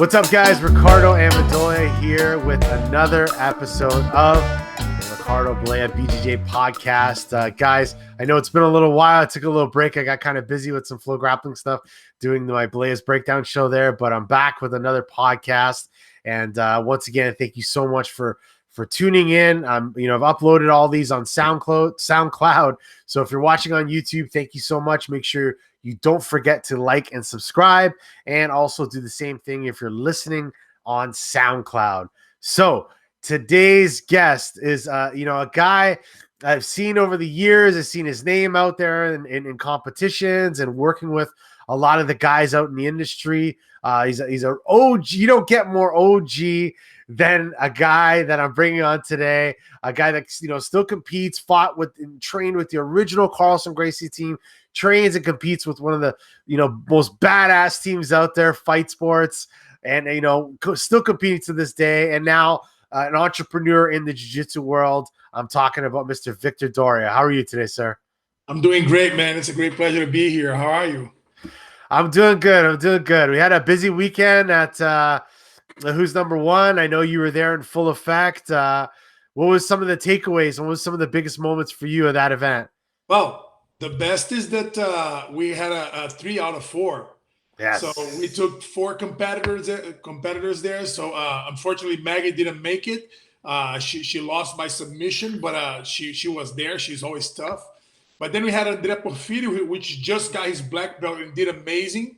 What's up, guys? Ricardo Ammendolia here with another episode of the Ricardo Balea BJJ podcast. Guys, I know it's been a little while. I took a little break. I got kind of busy with some flow grappling stuff, doing my Balea's breakdown show there, but I'm back with another podcast. And once again, thank you so much for tuning in. I've uploaded all these on SoundCloud. So if you're watching on YouTube, thank you so much. Make sure you don't forget to like and subscribe, and also do the same thing if you're listening on SoundCloud. So today's guest is, a guy I've seen over the years. I've seen his name out there in competitions and working with a lot of the guys out in the industry. He's an OG. You don't get more OG than a guy that I'm bringing on today, a guy that still competes, fought with and trained with the original Carlson Gracie team, trains and competes with one of the most badass teams out there, Fight Sports, and still competing to this day, and now an entrepreneur in the jiu-jitsu world. I'm talking about Mr. VIKTOR DORIA. How are you today, sir? I'm doing great, man. It's a great pleasure to be here. How are you? I'm doing good. We had a busy weekend at Who's Number One. I know you were there in full effect. What was some of the takeaways, and what was some of the biggest moments for you at that event? Well, the best is that we had a 3 out of 4. Yes. So we took 4 competitors there. So unfortunately, Maggie didn't make it. She lost by submission, but she was there. She's always tough. But then we had André Porfirio, which just got his black belt and did amazing.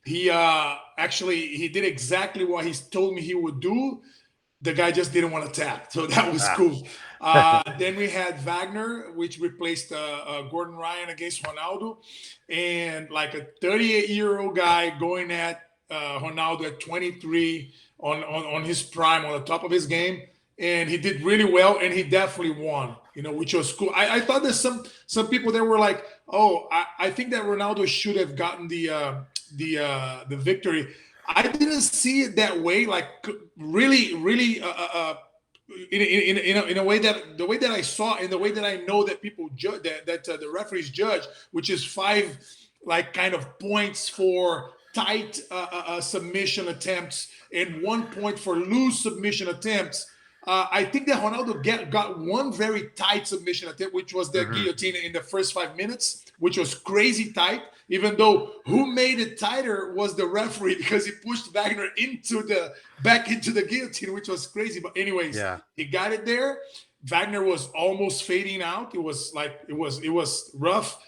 He he did exactly what he told me he would do. The guy just didn't want to tap, so that was cool. Then we had Wagner, which replaced Gordon Ryan against Ronaldo, and like a 38-year-old guy going at Ronaldo at 23 on his prime, on the top of his game, and he did really well, and he definitely won. Which was cool. I thought there's some people that were like, oh, I think that Ronaldo should have gotten the victory. I didn't see it that way. Like really, in a way that the way that I saw, in the way that I know that people judge, that the referees judge, which is 5 like kind of points for tight submission attempts and 1 point for loose submission attempts. I think that Ronaldo got one very tight submission attempt, which was the guillotine in the first 5 minutes, which was crazy tight. Even though who made it tighter was the referee, because he pushed Wagner back into the guillotine, which was crazy. But anyways, he got it there. Wagner was almost fading out. It was rough.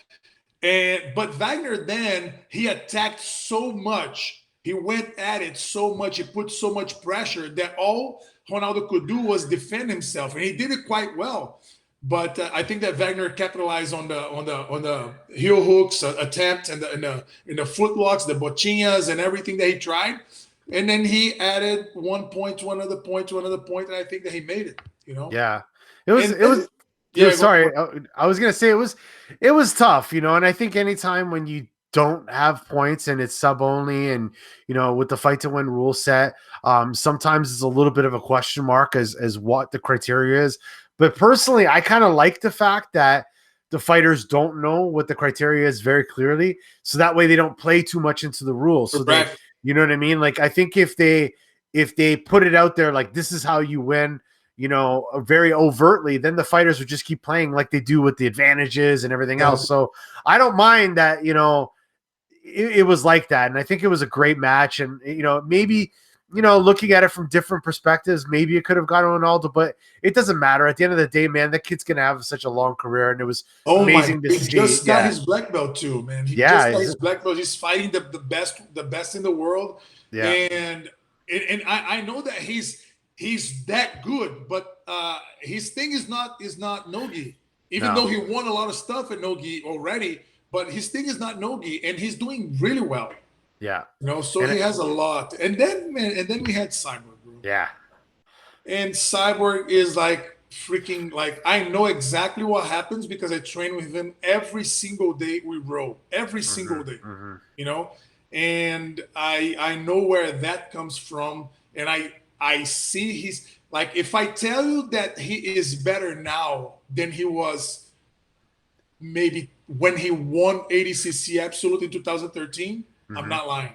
But Wagner then, he attacked so much. He went at it so much. He put so much pressure that all Ronaldo could do was defend himself, and he did it quite well. But I think that Wagner capitalized on the heel hooks attempt and the foot locks, the bochinhas, and everything that he tried. And then he added 1 point to another point to another point, and I think that he made it. Yeah, it was. Yeah, sorry, I was gonna say it was tough, and I think anytime when you don't have points and it's sub only, and with the fight to win rule set, sometimes it's a little bit of a question mark as what the criteria is. But personally, I kind of like the fact that the fighters don't know what the criteria is very clearly, so that way they don't play too much into the rules. So they, you know what I mean? Like, I think if they put it out there like this is how you win, very overtly, then the fighters would just keep playing like they do with the advantages and everything else. So I don't mind that, it was like that. And I think it was a great match. And, maybe, looking at it from different perspectives, maybe it could have gone to Ronaldo, but it doesn't matter. At the end of the day, man, that kid's going to have such a long career. And it was amazing to see. He just got his black belt too, man. He just got his black belt. He's fighting the best in the world. Yeah. And I know that he's that good, but his thing is not no-gi. Even though he won a lot of stuff at no-gi already, but his thing is not no-gi, and he's doing really well. Yeah. So he has a lot. And then we had Cyborg, bro. Yeah. And Cyborg is like freaking, like, I know exactly what happens because I train with him every single day we row. Every single day. And I know where that comes from. And I see he's like, if I tell you that he is better now than he was maybe when he won ADCC Absolute in 2013, I'm not lying.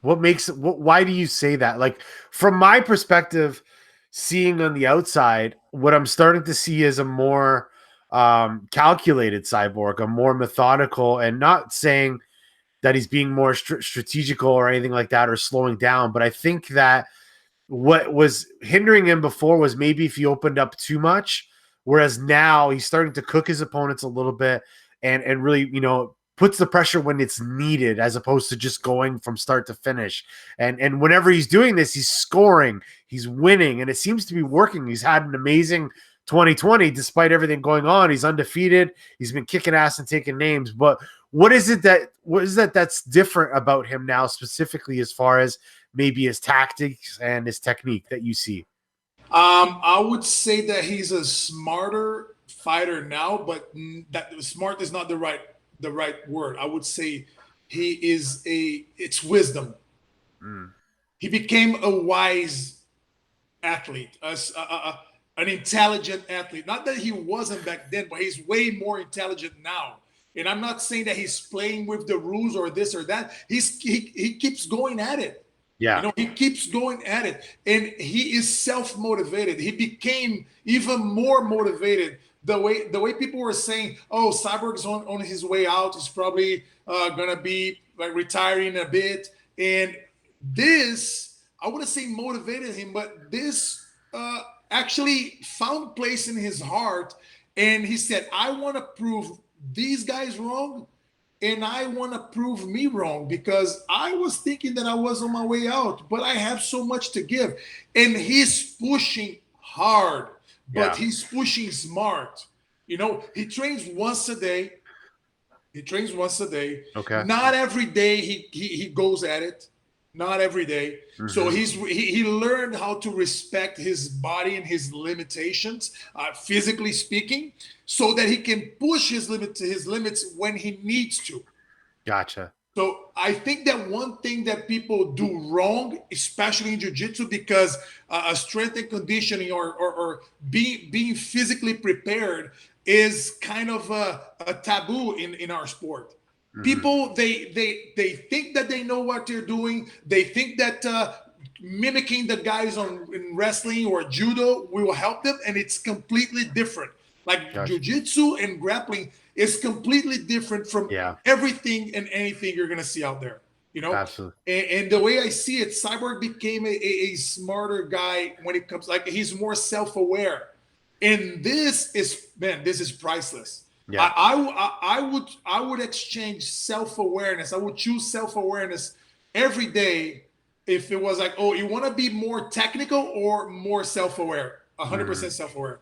Why do you say that? Like, from my perspective, seeing on the outside, what I'm starting to see is a more calculated Cyborg, a more methodical, and not saying that he's being more strategical or anything like that or slowing down. But I think that what was hindering him before was maybe if he opened up too much, whereas now he's starting to cook his opponents a little bit and really, puts the pressure when it's needed as opposed to just going from start to finish. And whenever he's doing this, he's scoring, he's winning, and it seems to be working. He's had an amazing 2020 despite everything going on. He's undefeated. He's been kicking ass and taking names. But what is it that's different about him now, specifically as far as maybe his tactics and his technique that you see? I would say that he's a smarter fighter now, but that smart is not the right word. I would say it's wisdom. He became a wise athlete, an intelligent athlete. Not that he wasn't back then, but he's way more intelligent now. And I'm not saying that he's playing with the rules or this or that. He keeps going at it. Yeah. He keeps going at it, and he is self-motivated. He became even more motivated. The way people were saying, "Oh, Cyborg's on his way out. He's probably gonna be like retiring a bit." And this, I wouldn't say motivated him, but this actually found place in his heart, and he said, "I want to prove these guys wrong, and I want to prove me wrong, because I was thinking that I was on my way out, but I have so much to give." And he's pushing hard, but he's pushing smart. He trains once a day. Okay. Not every day he goes at it. Not every day. Mm-hmm. So he learned how to respect his body and his limitations, physically speaking, so that he can push his limits when he needs to. Gotcha. So I think that one thing that people do wrong, especially in jiu-jitsu, because strength and conditioning or being physically prepared is kind of a taboo in our sport. Mm-hmm. People, they think that they know what they're doing. They think that mimicking the guys in wrestling or judo will help them, and it's completely different. Like jiu-jitsu and grappling is completely different from everything and anything you're going to see out there. Absolutely. And the way I see it, Cyborg became a smarter guy when it comes, like, he's more self-aware. And this is priceless. Yeah. I would exchange self-awareness. I would choose self-awareness every day if it was like, oh, you want to be more technical or more self-aware? 100% self-aware.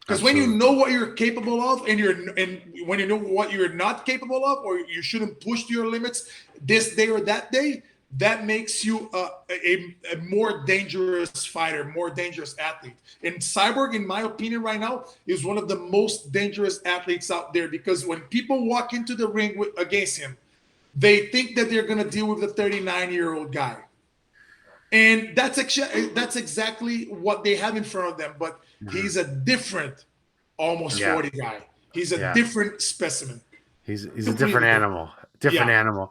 Because when you know what you're capable of, and when you know what you're not capable of, or you shouldn't push to your limits this day or that day, that makes you a more dangerous fighter, more dangerous athlete. And Cyborg, in my opinion, right now, is one of the most dangerous athletes out there, because when people walk into the ring against him, they think that they're going to deal with a 39-year-old guy. And that's exactly what they have in front of them. But he's a different, almost 40 guy. He's a different specimen. He's a different animal. Animal.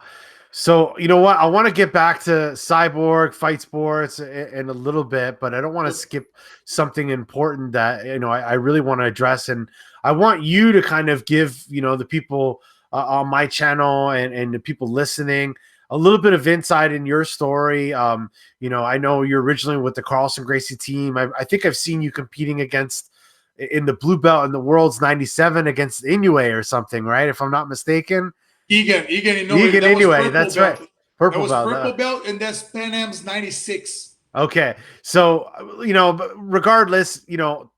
So, you know what? I want to get back to Cyborg, fight sports in a little bit, but I don't want to skip something important that, I really want to address. And I want you to kind of give, the people on my channel and the people listening a little bit of insight in your story. I know you're originally with the Carlson Gracie team. I think I've seen you competing in the blue belt in the World's 97 against Inoue or something, right? If I'm not mistaken. Egan, anyway, that's right. Purple belt, and that's Pan Am's 96. Okay, so regardless,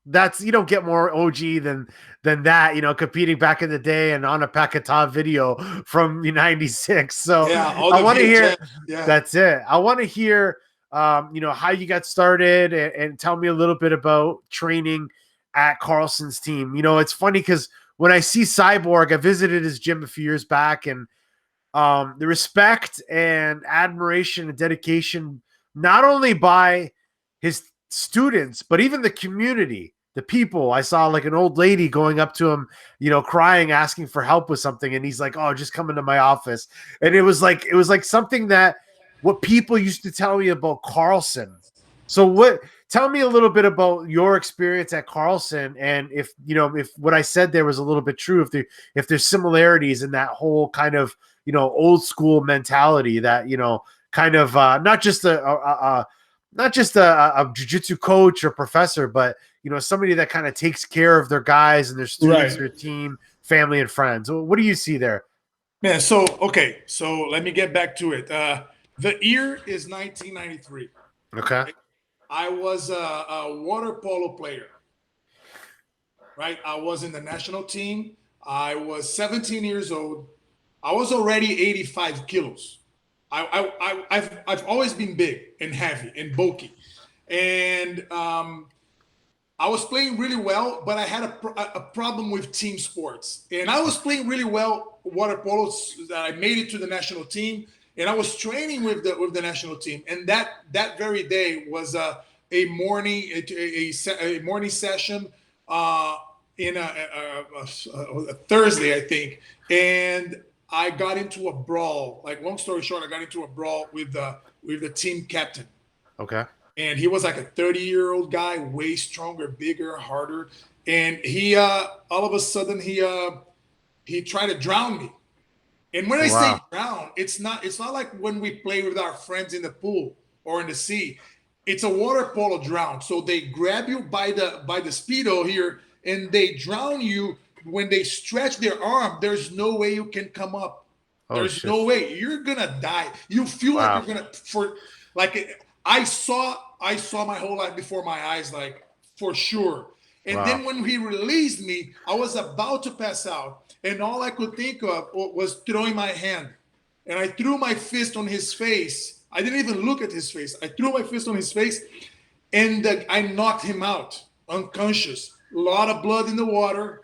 that's, you don't get more OG than that, competing back in the day and on a Pakata video from 96. So I want to hear. That's it. I want to hear, how you got started and tell me a little bit about training at Carlson's team. It's funny because when I see Cyborg, I visited his gym a few years back, and the respect and admiration and dedication, not only by his students, but even the community, the people. I saw like an old lady going up to him, crying, asking for help with something. And he's like, "Oh, just come into my office." And it was like something that what people used to tell me about Carlson. So tell me a little bit about your experience at Carlson, and if what I said there was a little bit true, if there's similarities in that whole kind of, old school mentality that, kind of not just a jiu-jitsu coach or professor, but somebody that kind of takes care of their guys and their students, their team, family, and friends. What do you see there? Man, so let me get back to it. The year is 1993. Okay. I was a water polo player, right? I was in the national team. I was 17 years old. I was already 85 kilos. I've always been big and heavy and bulky, and I was playing really well, but I had a problem with team sports. And I was playing really well water polo. I made it to the national team, and I was training with the national team. And that very day was a morning session in a Thursday, I think. And I got into a brawl. Like, long story short, I got into a brawl with the team captain. Okay. And he was like a 30-year-old guy, way stronger, bigger, harder. And he all of a sudden he tried to drown me. And when I say drown, it's not like when we play with our friends in the pool or in the sea. It's a water polo drown. So they grab you by the speedo here, and they drown you. When they stretch their arm, there's no way you can come up. There's no way. You're gonna die. You feel like you're gonna I saw my whole life before my eyes, like, for sure. And then when he released me, I was about to pass out, and all I could think of was throwing my hand. And I threw my fist on his face. I didn't even look at his face. I threw my fist on his face, and I knocked him out, unconscious. A lot of blood in the water.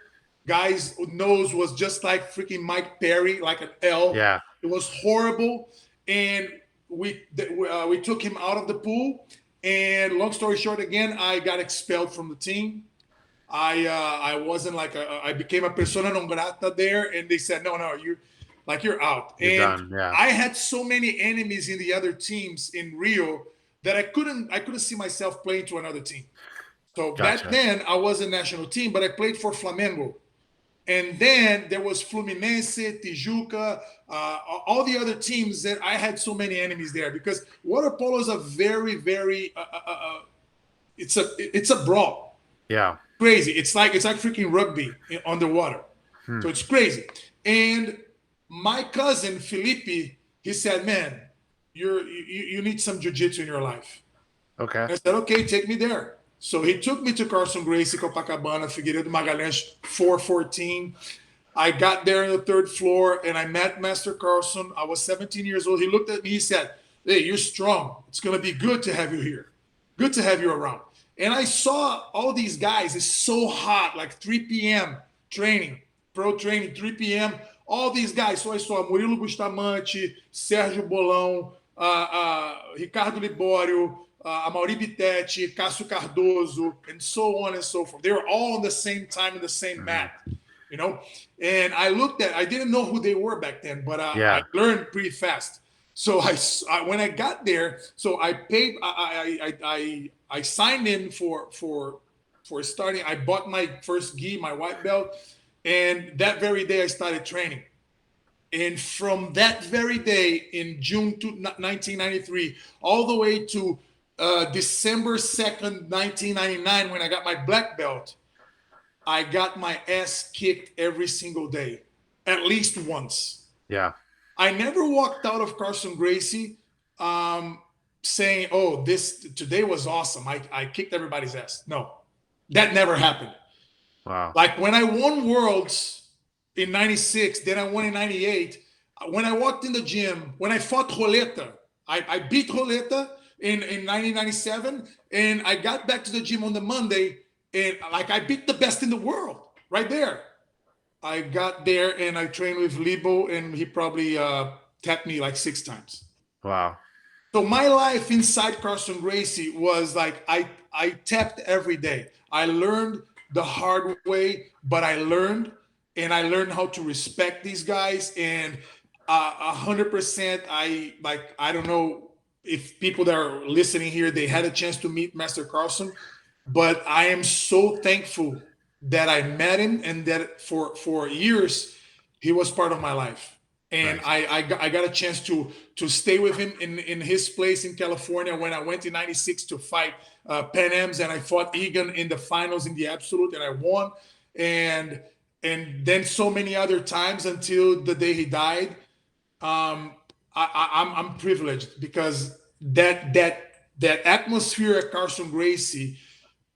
Guy's nose was just like freaking Mike Perry, like an L. Yeah. It was horrible. And we took him out of the pool, and long story short, again, I got expelled from the team. I wasn't like I became a persona non grata there, and they said no, you're out. You're done. Yeah. I had so many enemies in the other teams in Rio that I couldn't see myself playing to another team. So back then I was a national team, but I played for Flamengo. And then there was Fluminense, Tijuca, all the other teams that I had so many enemies there, because water polo is a very, very, it's a brawl. Yeah. Crazy. It's like freaking rugby underwater. So it's crazy. And my cousin, Felipe, he said, man, you need some jiu-jitsu in your life. Okay. I said, okay, take me there. So he took me to Carlson Gracie, Copacabana, Figueiredo Magalhães, 414. I got there on the third floor, and I met Master Carlson. I was 17 years old. He looked at me. He said, hey, you're strong. It's going to be good to have you here. Good to have you around. And I saw all these guys. It's so hot, like 3 p.m. training, pro training, 3 p.m. All these guys. So I saw Murilo Bustamante, Sérgio Bolão, Ricardo Libório, Amaury Bittetti, Cássio Cardoso, and so on and so forth. They were all on the same time in the same mat, And I didn't know who they were back then, but I learned pretty fast. So when I got there, so I paid. I signed in for starting. I bought my first gi, my white belt, and that very day I started training. And from that very day in June 1993, all the way to December 2nd, 1999, when I got my black belt, I got my ass kicked every single day, at least once. Yeah. I never walked out of Carlson Gracie saying, oh, today was awesome. I kicked everybody's ass. No, that never happened. Wow. Like when I won Worlds in 96, then I won in 98. When I walked in the gym, when I fought Roleta, I beat Roleta in 1997, and I got back to the gym on the Monday, and like I beat the best in the world right there. I got there and I trained with Libo, and he probably tapped me like 6 times. Wow. So my life inside Carlson Gracie was like I tapped every day. I learned the hard way, but I learned how to respect these guys, and 100%. I don't know if people that are listening here, they had a chance to meet Master Carlson, but I am so thankful that I met him and that for years he was part of my life. And Nice. I got a chance to stay with him in his place in California when I went in '96 to fight Pan Am's, and I fought Egan in the finals in the absolute, and I won. And then so many other times until the day he died. I'm privileged because that atmosphere at Carlson Gracie,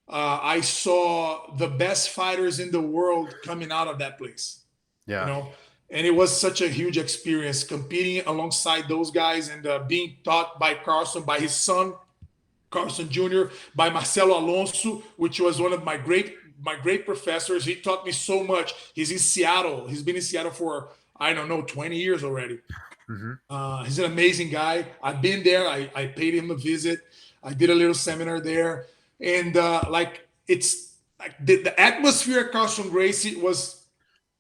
I saw the best fighters in the world coming out of that place. Yeah. You know, and it was such a huge experience competing alongside those guys and being taught by Carlson, by his son Carlson Jr., by Marcelo Alonso, which was one of my great professors. He taught me so much. He's in Seattle. He's been in Seattle for, I don't know, 20 years already. He's an amazing guy. I've been there. I paid him a visit. I did a little seminar there. And it's like the atmosphere at Carlson Gracie was,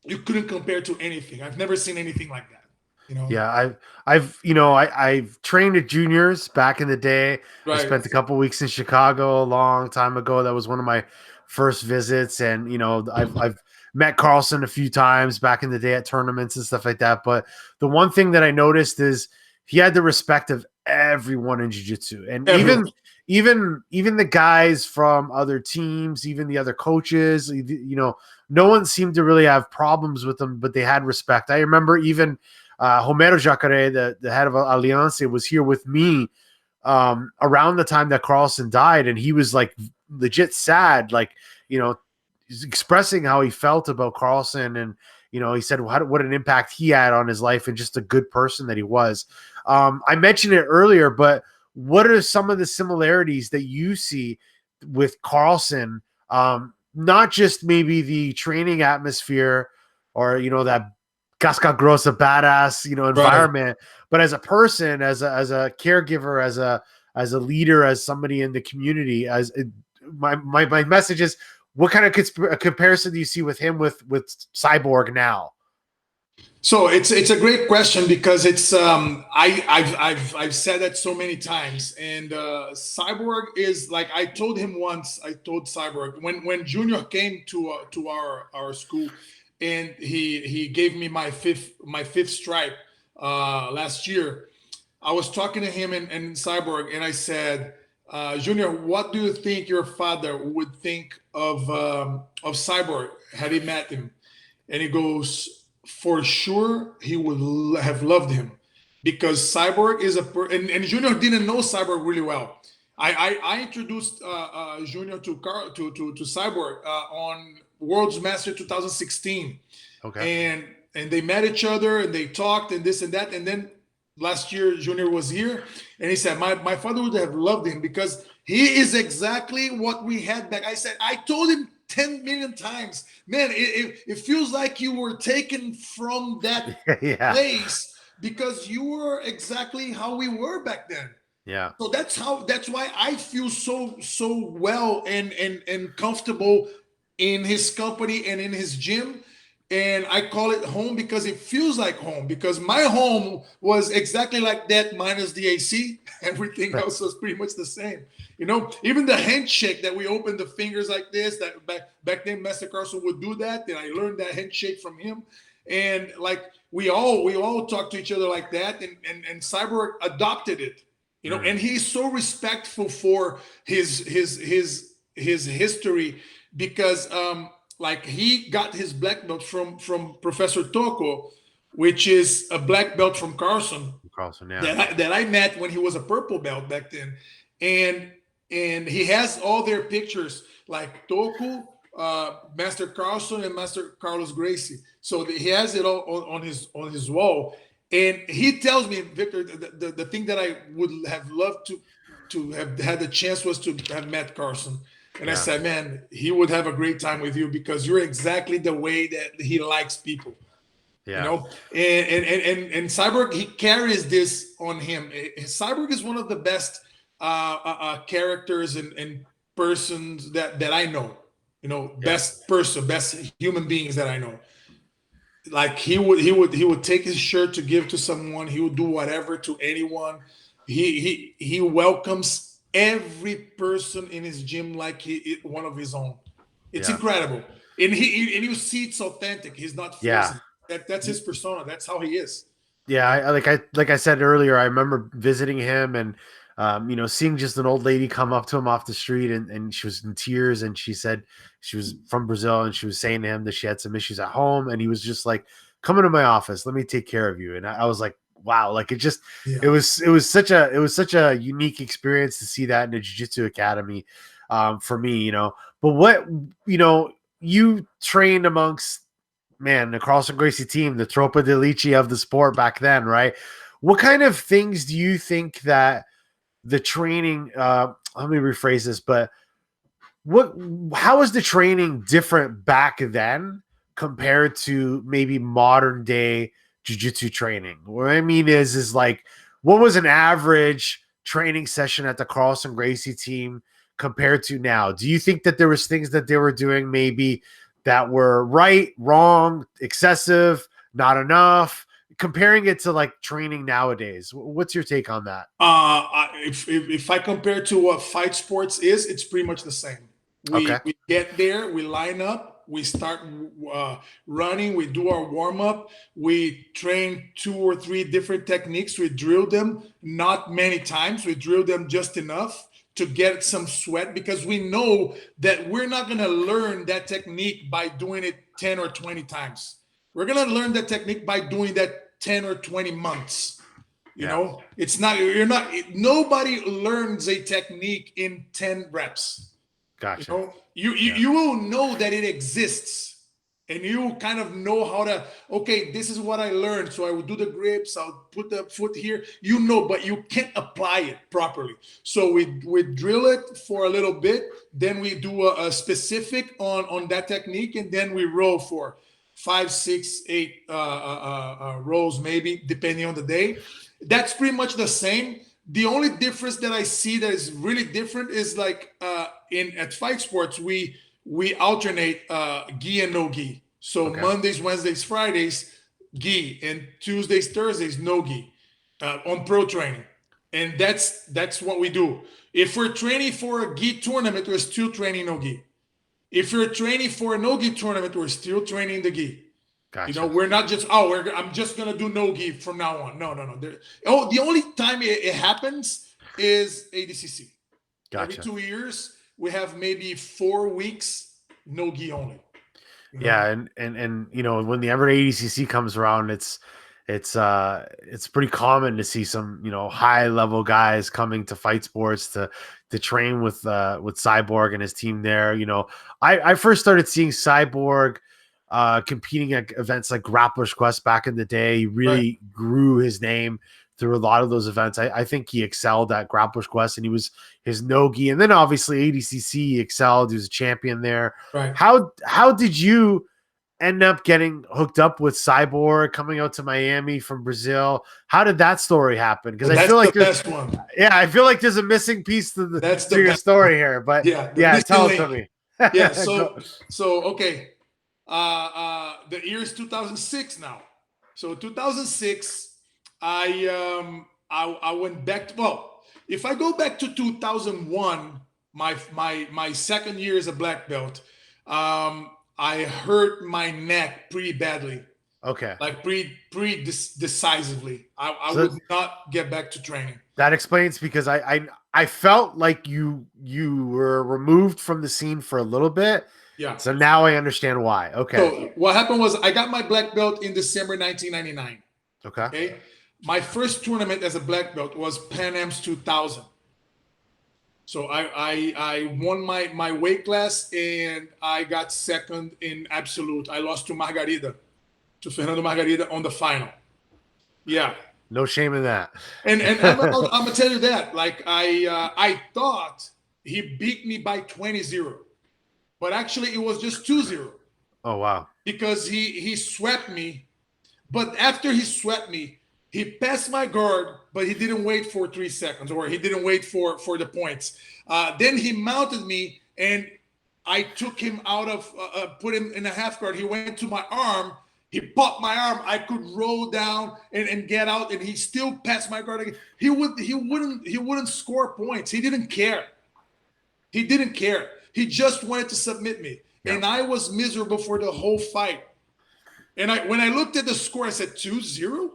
you couldn't compare to anything. I've never seen anything like that. You know? Yeah, I've trained at juniors back in the day. Right. I spent a couple weeks in Chicago a long time ago. That was one of my first visits, and I've met Carlson a few times back in the day at tournaments and stuff like that. But the one thing that I noticed is he had the respect of everyone in jiu-jitsu, and even the guys from other teams, even the other coaches. No one seemed to really have problems with them, but they had respect. I remember even Romero Jacare, the head of Aliança, was here with me around the time that Carlson died, and he was like legit sad, expressing how he felt about Carlson, and he said what an impact he had on his life and just a good person that he was. I mentioned it earlier, but what are some of the similarities that you see with Carlson? Not just maybe the training atmosphere or that casca grossa badass environment, but as a person, as a caregiver, as a leader, as somebody in the community. My message is, what kind of comparison do you see with him with Cyborg now? So it's a great question because it's I've said that so many times, and Cyborg is like, I told Cyborg when Junior came to our school, and he gave me my fifth stripe last year. I was talking to him and Cyborg, and I said, Junior, what do you think your father would think of Cyborg had he met him? And he goes, for sure he would have loved him, because Cyborg is and Junior didn't know Cyborg really well. I introduced Junior to Cyborg on World's Master 2016. Okay. And they met each other and they talked and this and that. And then last year, Junior was here, and he said, my father would have loved him because he is exactly what we had back. I said, I told him 10 million times, man, it feels like you were taken from that place, because you were exactly how we were back then. Yeah. So that's why I feel so well and comfortable in his company and in his gym. And I call it home because it feels like home, because my home was exactly like that, minus the AC. Everything else was pretty much the same. Even the handshake that we opened the fingers like this, that back then Master Carlson would do that. And I learned that handshake from him. And like we all talk to each other like that. And Cyborg adopted it, and he's so respectful for his history, because like he got his black belt from Professor Toko, which is a black belt from Carlson. Yeah. That I met when he was a purple belt back then, and he has all their pictures, like Toko, Master Carlson, and Master Carlos Gracie. So he has it all on his wall, and he tells me, Victor, the thing that I would have loved to have had the chance was to have met Carlson. And I said, man, he would have a great time with you because you're exactly the way that he likes people. Yeah. And Cyborg, he carries this on him. Cyborg is one of the best characters and persons that I know. Best person, best human beings that I know. Like he would take his shirt to give to someone. He would do whatever to anyone. He welcomes every person in his gym like one of his own. It's incredible, and you see it's authentic. He's not forcing. That's his persona. That's how he is. Yeah, like I said earlier, I remember visiting him and seeing just an old lady come up to him off the street, and she was in tears, and she said she was from Brazil, and she was saying to him that she had some issues at home, and he was just like, "Come into my office, let me take care of you." And I was like, wow, like it was such a unique experience to see that in a jiu-jitsu academy, for me. But what, you trained amongst, man, the Carlson Gracie team, the Tropa de Elite of the sport back then, right? What kind of things do you think that the training, let me rephrase this, but how is the training different back then compared to maybe modern day jiu-jitsu training? What I mean is like, what was an average training session at the Carlson Gracie team compared to now? Do you think that there was things that they were doing maybe that were right, wrong, excessive, not enough, comparing it to like training nowadays? What's your take on that? If I compare to what fight sports is, it's pretty much the same. We get there, we line up, we start running, we do our warm-up, we train 2 or 3 different techniques, we drill them, not many times, we drill them just enough to get some sweat, because we know that we're not going to learn that technique by doing it 10 or 20 times. We're going to learn that technique by doing that 10 or 20 months. You know, nobody learns a technique in 10 reps. Gotcha. You will know that it exists, and you kind of know how to, okay, this is what I learned, so I will do the grips, I'll put the foot here, but you can't apply it properly. So we drill it for a little bit, then we do a specific on that technique, and then we roll for 5, 6, 8 rolls, maybe, depending on the day. That's pretty much the same. The only difference that I see that is really different is like at fight sports, we alternate gi and no gi. So Mondays, Wednesdays, Fridays, gi, and Tuesdays, Thursdays, no gi on pro training. And that's what we do. If we're training for a gi tournament, we're still training no gi. If you're training for a no gi tournament, we're still training the gi. Gotcha. We're not just, I'm just going to do no gi from now on. No. The only time it happens is ADCC. Gotcha. Every 2 years, we have maybe 4 weeks, no gi only. Yeah. And when the Everett ADCC comes around, it's pretty common to see some, high level guys coming to fight sports to train with Cyborg and his team there. I first started seeing Cyborg competing at events like Grappler's Quest back in the day. He really grew his name through a lot of those events. I think he excelled at Grappler's Quest, and he was his no-gi. And then obviously ADCC, he excelled. He was a champion there. Right. How did you end up getting hooked up with Cyborg, coming out to Miami from Brazil? How did that story happen? Because I feel like the best one. Yeah, I feel like there's a missing piece to your story here. But tell it to me. So okay. The year is 2006 now. So 2006, I went back to, if I go back to 2001, my second year as a black belt, I hurt my neck pretty badly. Okay. Like pretty decisively. I would not get back to training. That explains, because I felt like you were removed from the scene for a little bit. Yeah. So now I understand why. Okay. So what happened was I got my black belt in December 1999. Okay. My first tournament as a black belt was Pan Am's 2000. So I won my weight class, and I got second in absolute. I lost to Fernando Margarida on the final. Yeah. No shame in that. And I'm gonna tell you that. Like I thought he beat me by 20-0. But actually, it was just 2-0. Oh, wow. Because he swept me. But after he swept me, he passed my guard, but he didn't wait for 3 seconds, or he didn't wait for the points. Then he mounted me, and I took him out of, put him in a half guard. He went to my arm, He popped my arm. I could roll down and get out, and he still passed my guard again. He wouldn't score points. He didn't care. He didn't care. He just wanted to submit me. Yeah. And I was miserable for the whole fight. And when I looked at the score, I said 2-0.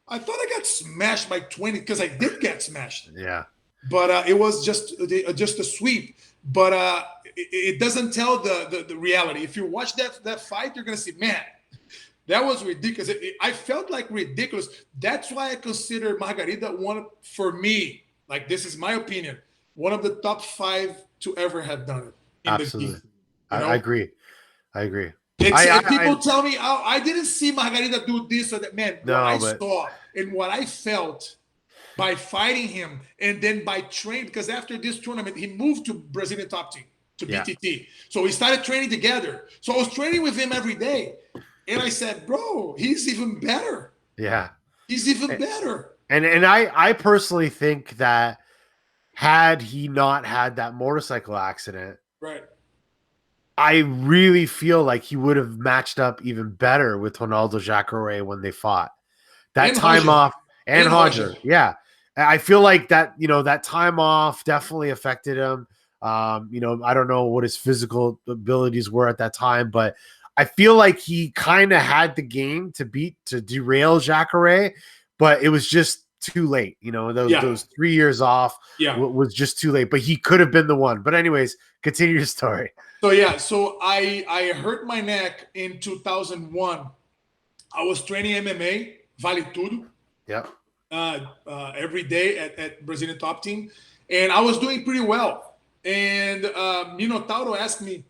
I thought I got smashed by 20 because I did get smashed. Yeah. But it was just a sweep. But it doesn't tell the reality. If you watch that fight, you're going to see, man, that was ridiculous. I felt like ridiculous. That's why I consider Margarita one, for me, like this is my opinion, one of the top 5 to ever have done it. Absolutely. I agree. People tell me, oh, I didn't see Margarita do this or that. Man, saw and what I felt by fighting him and then by training, because after this tournament, he moved to Brazilian top team, to BTT. So we started training together. So I was training with him every day. And I said, bro, he's even better. Yeah. He's even better. And I personally think that had he not had that motorcycle accident, right, I really feel like he would have matched up even better with Ronaldo Jacare when they fought. That time off and Hodger. Yeah. I feel like that, that time off definitely affected him. I don't know what his physical abilities were at that time, but I feel like he kind of had the game to derail Jacare, but it was just too late. Those 3 years off was just too late, but he could have been the one. But anyways, continue your story. So I hurt my neck in 2001. I was training MMA, Vale Tudo. Yep. Every day at Brazilian top team. And I was doing pretty well. And Minotauro asked me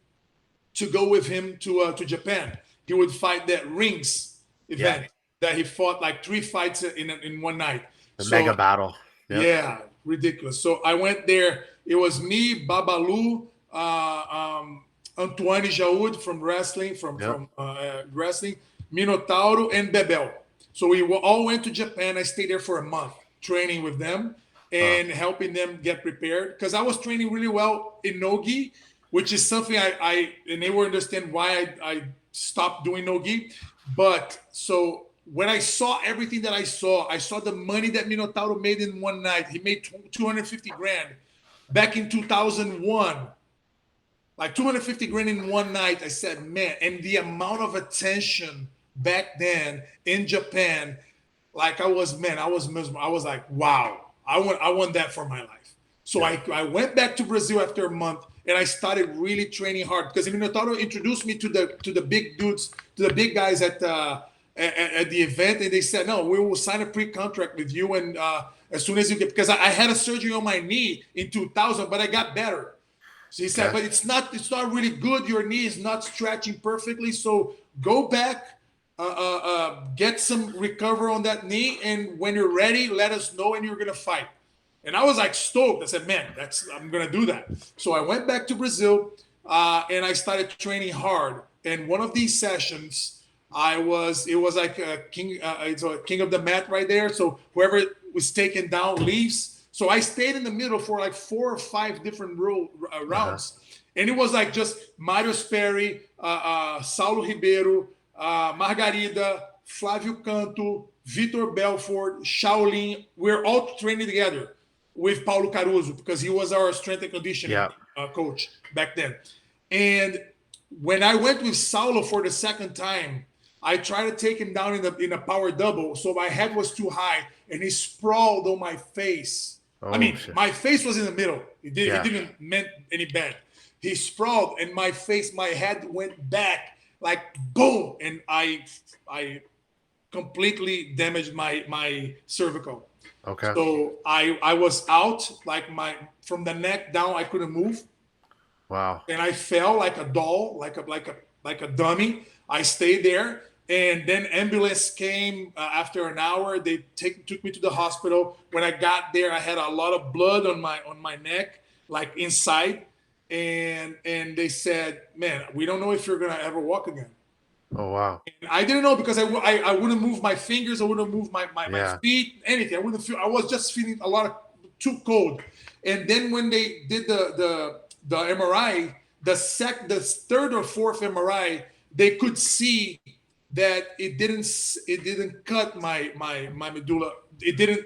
to go with him to Japan. He would fight that Rings event that he fought like 3 fights in one night. The mega battle. Yep. Yeah, ridiculous. So I went there. It was me, Babalu, Antoine Jaoud from wrestling, from wrestling, Minotauro, and Bebel. So we all went to Japan. I stayed there for a month training with them and helping them get prepared, because I was training really well in no-gi, which is something I and they will understand why I stopped doing no-gi. But so when I saw everything that I saw the money that Minotauro made in one night. He made 250 grand back in 2001, like 250 grand in one night. I said, man, and the amount of attention back then in Japan, like I was miserable. I was like, wow, I want that for my life. So I went back to Brazil after a month, and I started really training hard, because Minotauro introduced me to the big dudes, to the big guys at the event, and they said, no, we will sign a pre-contract with you, and as soon as you get, because I had a surgery on my knee in 2000, but I got better. So he said, but it's not really good. Your knee is not stretching perfectly, so go back, get some recover on that knee, and when you're ready, let us know, and you're gonna fight. And I was like stoked. I said, man, I'm gonna do that. So I went back to Brazil, and I started training hard. And one of these sessions, it was like a king, it's a king of the mat right there. So whoever was taken down leaves. So I stayed in the middle for like 4 or 5 different rounds, and it was like just Mario Sperry, Saulo Ribeiro, Margarida, Flávio Canto, Vitor Belfort, Shaolin. We're all training together with Paulo Caruso, because he was our strength and conditioning coach back then. And when I went with Saulo for the second time, I tried to take him down in a power double. So my head was too high, and he sprawled on my face. My face was in the middle. It didn't mean any bad. He sprawled, and my head went back like boom, and I completely damaged my cervical. Okay. So I was out, like from the neck down, I couldn't move. Wow. And I fell like a doll, like a dummy. I stayed there, and then ambulance came after an hour. They took me to the hospital. When I got there, I had a lot of blood on my neck, like inside, and they said, "Man, we don't know if you're gonna ever walk again." Oh wow! And I didn't know, because I wouldn't move my fingers, I wouldn't move my feet, anything. I was just feeling a lot too cold. And then when they did the MRI, the third or fourth MRI, they could see that it didn't cut my medulla. It didn't.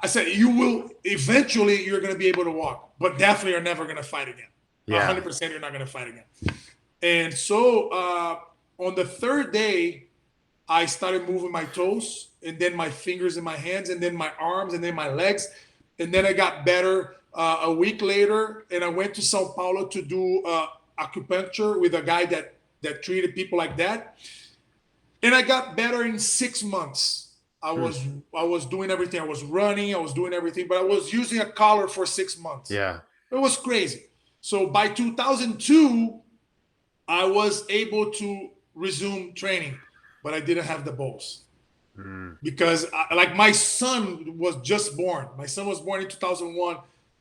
I said, you will eventually, you're going to be able to walk, but definitely you're never going to fight again. Yeah. 100% you're not going to fight again. And so on the third day, I started moving my toes, and then my fingers in my hands, and then my arms, and then my legs. And then I got better a week later, and I went to Sao Paulo to do acupuncture with a guy that treated people like that. And I got better in 6 months. I was doing everything. I was running. I was doing everything, but I was using a collar for 6 months. Yeah. It was crazy. So by 2002, I was able to resume training, but I didn't have the balls because like my son was just born. My son was born in 2001.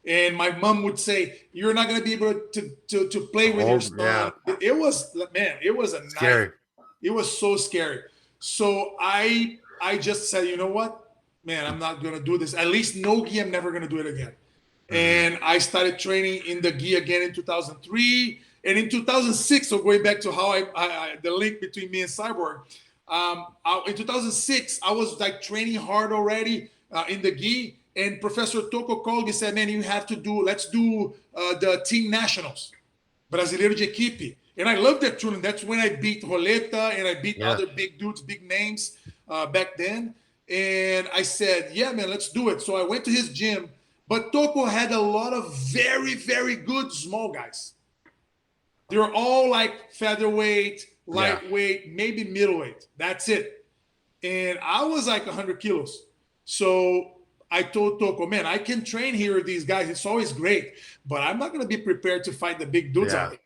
And my mom would say, "You're not going to be able to play with your son." Yeah. It was, man, it was a scary. It was so scary. So I just said, you know what, man, I'm not going to do this. At least no gi, I'm never going to do it again. And I started training in the gi again in 2003. And in 2006, so going back to how I the link between me and Cyborg, in 2006, I was like training hard already in the gi. And Professor Toko called me and said, man, let's do the team nationals, Brasileiro de Equipe. And I loved that tournament. That's when I beat Roleta and I beat other big dudes, big names back then. And I said, yeah, man, let's do it. So I went to his gym. But Toko had a lot of very, very good small guys. They were all like featherweight, lightweight, maybe middleweight. That's it. And I was like 100 kilos. So I told Toko, man, I can train here with these guys. It's always great. But I'm not going to be prepared to fight the big dudes out there.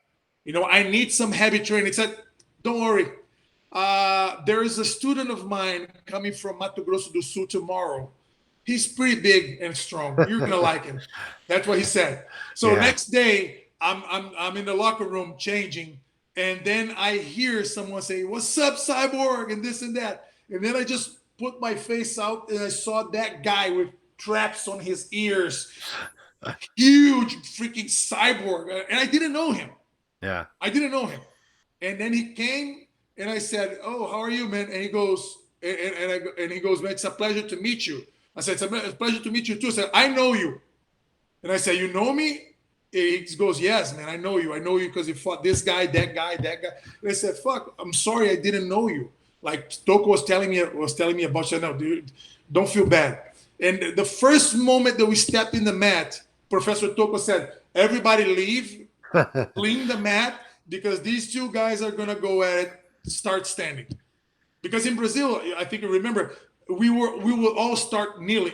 You know, I need some heavy training. He said, don't worry. There is a student of mine coming from Mato Grosso do Sul tomorrow. He's pretty big and strong. You're going to like him. That's what he said. So next day, I'm in the locker room changing. And then I hear someone say, what's up, Cyborg? And this and that. And then I just put my face out and I saw that guy with traps on his ears. A huge freaking Cyborg. And I didn't know him. Yeah. I didn't know him. And then he came and I said, oh, how are you, man? And he goes, and he goes, man, it's a pleasure to meet you. I said, it's a pleasure to meet you too. I said, I know you. And I said, you know me? He goes, yes, man, I know you. I know you because you fought this guy, that guy, that guy. And I said, fuck, I'm sorry I didn't know you. Like Toko was telling me about you. No, dude, don't feel bad. And the first moment that we stepped in the mat, Professor Toko said, everybody leave, clean the mat, because these two guys are going to go at it, start standing. Because in Brazil, I think you remember, we will all start kneeling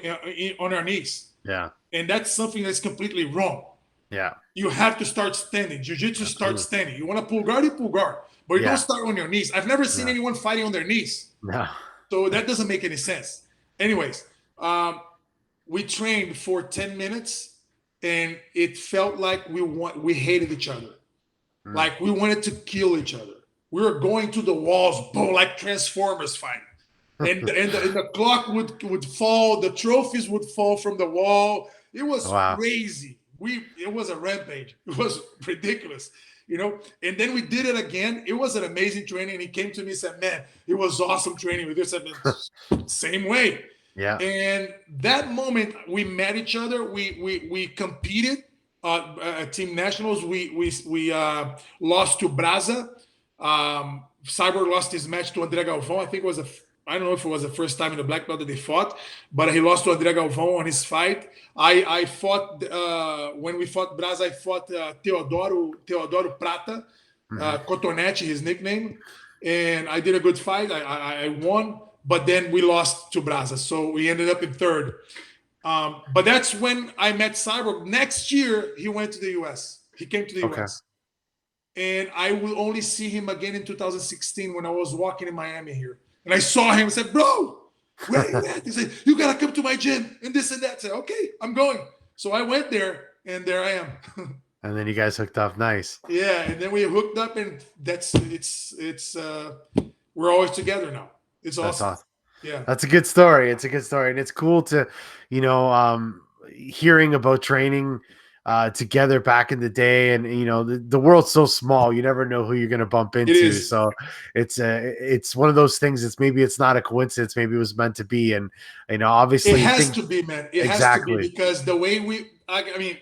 on our knees. Yeah. And that's something that's completely wrong. Yeah. You have to start standing. Jiu-Jitsu starts standing. You want to pull guard, you pull guard. But you don't start on your knees. I've never seen anyone fighting on their knees. No. So that doesn't make any sense. Anyways, we trained for 10 minutes and it felt like we hated each other. Like we wanted to kill each other. We were going to the walls, like Transformers fighting. And the clock would fall, the trophies would fall from the wall. It was crazy. It was a rampage. It was ridiculous, you know. And then we did it again. It was an amazing training. And he came to me and said, man, it was awesome training with this. Same way. Yeah. And that moment we met each other. We competed team nationals. We lost to Brasa. Cyborg lost his match to André Galvão. I think it was I don't know if it was the first time in the black belt that they fought, but he lost to André Galvão on his fight. I fought, when we fought Brasa, I fought Teodoro Prata, Cotonete, his nickname. And I did a good fight. I won, but then we lost to Brasa. So we ended up in third. But that's when I met Cyborg. Next year, he went to the U.S. He came to the U.S. And I will only see him again in 2016 when I was walking in Miami here. And I saw him and said, bro, where are you at? He said, you got to come to my gym and this and that. I said, okay, I'm going. So I went there and there I am. And then you guys hooked up. Nice. Yeah. And then we hooked up and we're always together now. It's awesome. Yeah. That's a good story. It's a good story. And it's cool to, hearing about training together back in the day. And, you know, the world's so small, you never know who you're going to bump It into. is. So it's one of those things. Maybe it's not a coincidence. Maybe it was meant to be. And, you know, It obviously has to be, man. It has to be, exactly. because the way I mean,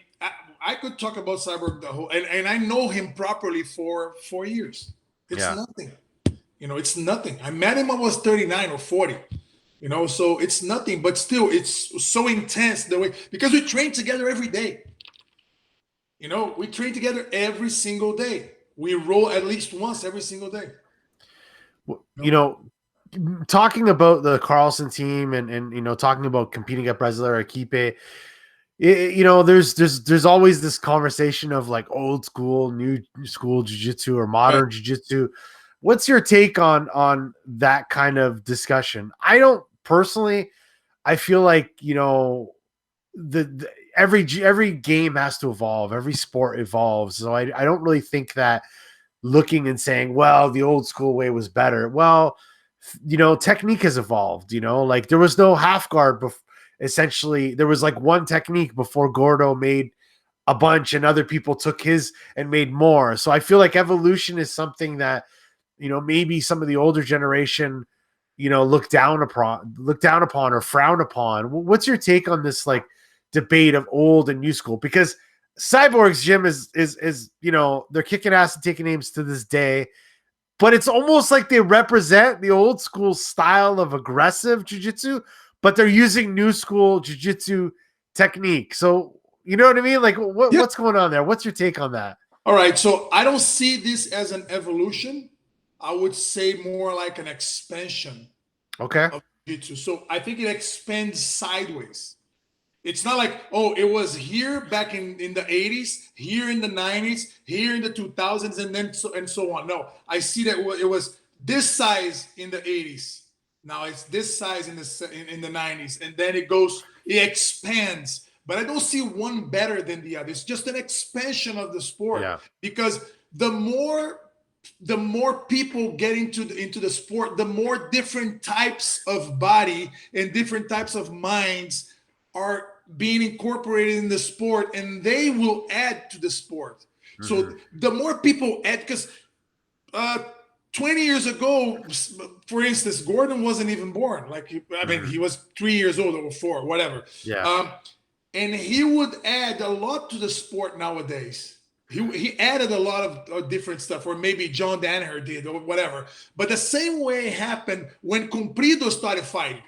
I could talk about Cyborg the whole, and I know him properly for 4 years. It's nothing. You know, it's nothing. I met him when I was 39 or 40. You know, so it's nothing, but still, it's so intense the way, because we train together every day. You know, we train together every single day. We roll at least once every single day. You know, talking about the Carlson team and you know, talking about competing at Brazil or Equipe, you know, there's always this conversation of like old school, new school jiu-jitsu or modern jiu-jitsu. What's your take on that kind of discussion? I don't personally. I feel like, you know, every game has to evolve. Every sport evolves. So I don't really think that looking and saying, well, the old school way was better. Well, you know, technique has evolved. You know, like there was no half guard. Essentially, there was like one technique before Gordo made a bunch and other people took his and made more. So I feel like evolution is something that, you know, maybe some of the older generation, you know, look down upon or frown upon. What's your take on this like debate of old and new school? Because Cyborg's gym is you know, they're kicking ass and taking names to this day, but it's almost like they represent the old school style of aggressive jiu-jitsu, but they're using new school jiu-jitsu technique. So, you know what I mean? Like what's going on there? What's your take on that? All right. So I don't see this as an evolution. I would say more like an expansion. Okay. Of jiu-jitsu. So I think it expands sideways. It's not like, oh, it was here back in the 80s, here in the 90s, here in the 2000s, and then so on. No, I see that it was this size in the 80s. Now it's this size in the 90s, and then it expands. But I don't see one better than the other. It's just an expansion of the sport. Yeah. Because the more people get into the sport, the more different types of body and different types of minds are being incorporated in the sport, and they will add to the sport. Mm-hmm. So the more people add, because 20 years ago, for instance, Gordon wasn't even born. Like, I mean, he was 3 years old or 4, whatever. Yeah. And he would add a lot to the sport nowadays. He added a lot of different stuff, or maybe John Danaher did, or whatever. But the same way happened when Comprido started fighting.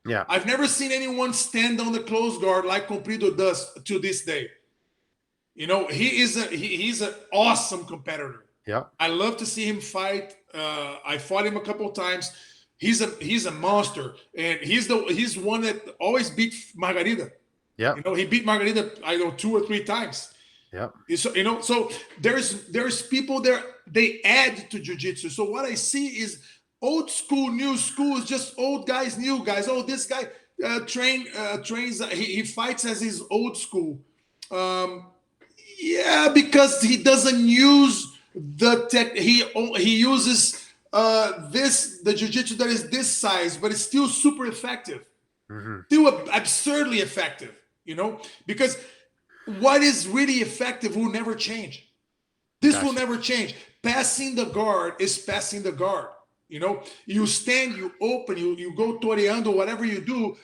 Yeah, I've never seen anyone stand on the close guard like Comprido does to this day. You know, he's an awesome competitor. Yeah, I love to see him fight. I fought him a couple of times. He's a monster, and he's one that always beat Margarida. Yeah, you know, he beat Margarida 2 or 3 times. Yeah, so you know, so there's people there. They add to jiu-jitsu. So what I see is old school, new school is just old guys, new guys. Oh, this guy trains. He fights as his old school. Yeah, because he doesn't use the tech. He uses the jiu-jitsu that is this size, but it's still super effective. Mm-hmm. Still absurdly effective. You know, because what is really effective will never change. This will never change. Passing the guard is passing the guard. You know, you stand, you open, you go toreando, whatever you do,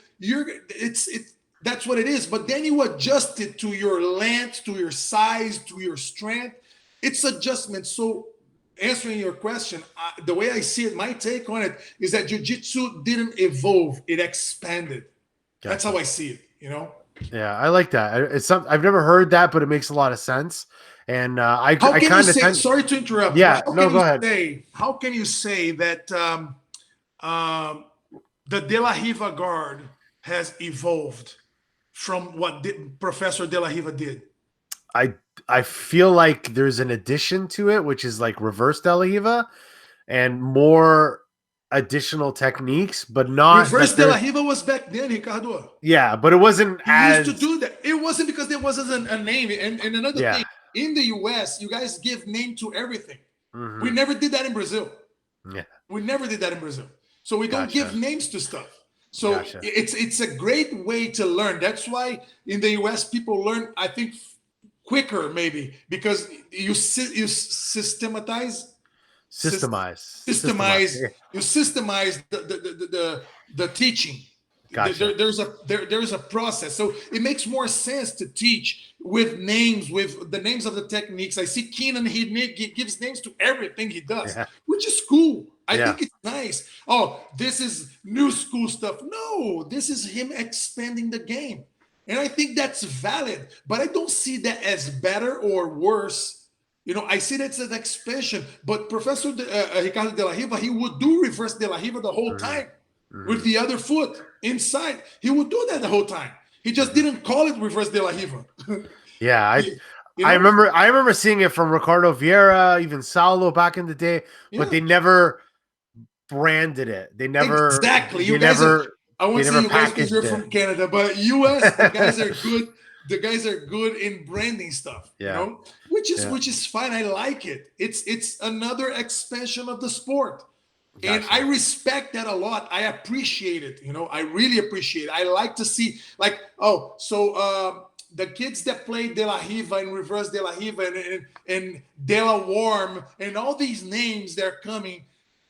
that's what it is. But then you adjust it to your length, to your size, to your strength. It's adjustment. So answering your question, the way I see it, my take on it is that jiu-jitsu didn't evolve, it expanded. Gotcha. That's how I see it, you know? Yeah, I like that. It's I've never heard that, but it makes a lot of sense. And I kind of sorry to interrupt. Yeah, no, go ahead. How can you say that the De La Riva guard has evolved from what Professor De La Riva did? I feel like there's an addition to it, which is like reverse De La Riva and more additional techniques, but not reverse De La Riva was back then, Ricardo. Yeah, but it wasn't used to do that. It wasn't because there wasn't a name. And another thing, in the US, you guys give name to everything. Mm-hmm. We never did that in Brazil. Yeah, we never did that in Brazil. So we don't give names to stuff. So it's a great way to learn. That's why in the US people learn, I think, quicker, maybe, because you systemize. Systemize. Yeah. You systemize the teaching. Gotcha. There's a process, so it makes more sense to teach with names, with the names of the techniques. I see Keenan, he gives names to everything he does, which is cool. I think it's nice. Oh, this is new school stuff. No, this is him expanding the game, and I think that's valid. But I don't see that as better or worse. I see that's an expansion. But Professor Ricardo de la Riva, he would do reverse de la Riva the whole time with the other foot inside. He would do that the whole time. He just didn't call it reverse de la Riva. Yeah, I remember seeing it from Ricardo Vieira, even Saulo back in the day, but they never branded it. They never exactly. I won't say you guys because you're from Canada, but US, the guys are good. The guys are good in branding stuff, which is fine. I like it. It's another expansion of the sport. Gotcha. And I respect that a lot. I appreciate it. I really appreciate it. I like to see the kids that play De La Riva and reverse De La Riva and De La Warm and all these names they're coming,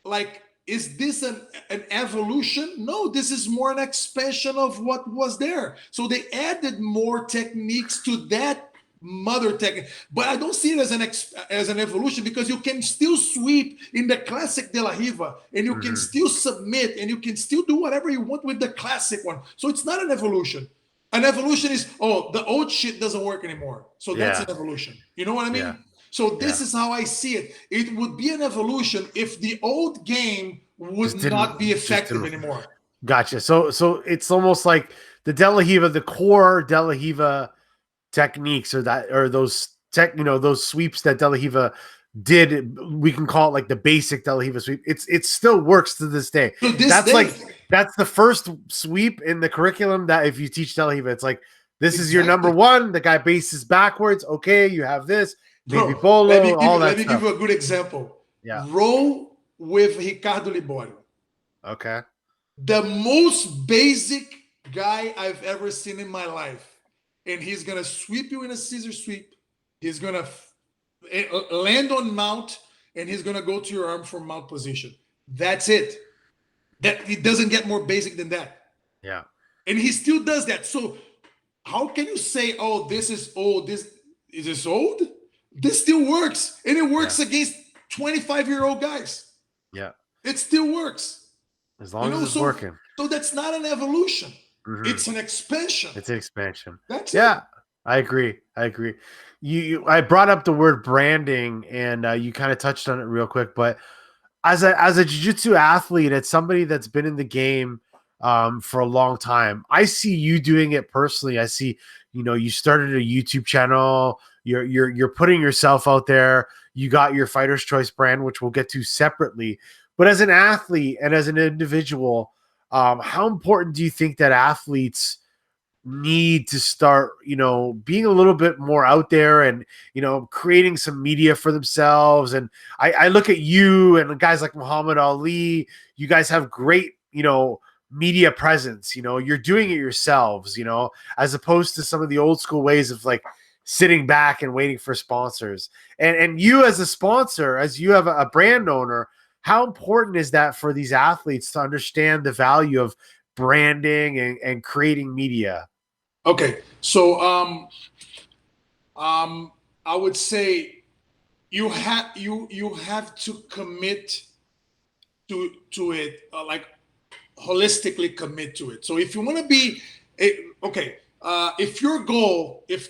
like, is this an evolution? No, this is more an expansion of what was there. So they added more techniques to that mother technique. But I don't see it as an evolution, because you can still sweep in the classic De La Riva, and you can still submit, and you can still do whatever you want with the classic one. So it's not an evolution. An evolution is, the old shit doesn't work anymore. So that's an evolution. You know what I mean? Yeah. So this is how I see it. It would be an evolution if the old game would not be effective anymore. Gotcha. So it's almost like the De La Riva, the core De La Riva techniques, or those those sweeps that De La Riva did. We can call it like the basic De La Riva sweep. It still works to this day. That's the first sweep in the curriculum that if you teach De La Riva, it's like, this is your number one. The guy bases backwards. Okay, you have this. Baby Bolo, let me give you a good example. Yeah. Roll with Ricardo Liborio. Okay. The most basic guy I've ever seen in my life. And he's going to sweep you in a scissor sweep. He's going to land on mount, and he's going to go to your arm for mount position. That's it. It doesn't get more basic than that. Yeah. And he still does that. So how can you say, this is old? Is this old? This still works, and it works against 25-year-old guys. Yeah, it still works as long as it's working. So that's not an evolution; it's an expansion. It's an expansion. That's it. I agree. I brought up the word branding, and you kind of touched on it real quick. But as a jiu-jitsu athlete, as somebody that's been in the game for a long time, I see you doing it personally. I see, you started a YouTube channel. You're putting yourself out there. You got your Fighter's Choice brand, which we'll get to separately. But as an athlete and as an individual, how important do you think that athletes need to start, being a little bit more out there and, creating some media for themselves? And I look at you and guys like Muhammad Ali. You guys have great, media presence. You're doing it yourselves, as opposed to some of the old school ways of like sitting back and waiting for sponsors. And you as a sponsor, as you have a brand owner, how important is that for these athletes to understand the value of branding and creating media? Okay. So I would say you have to commit to it, like holistically commit to it. So if you want to be if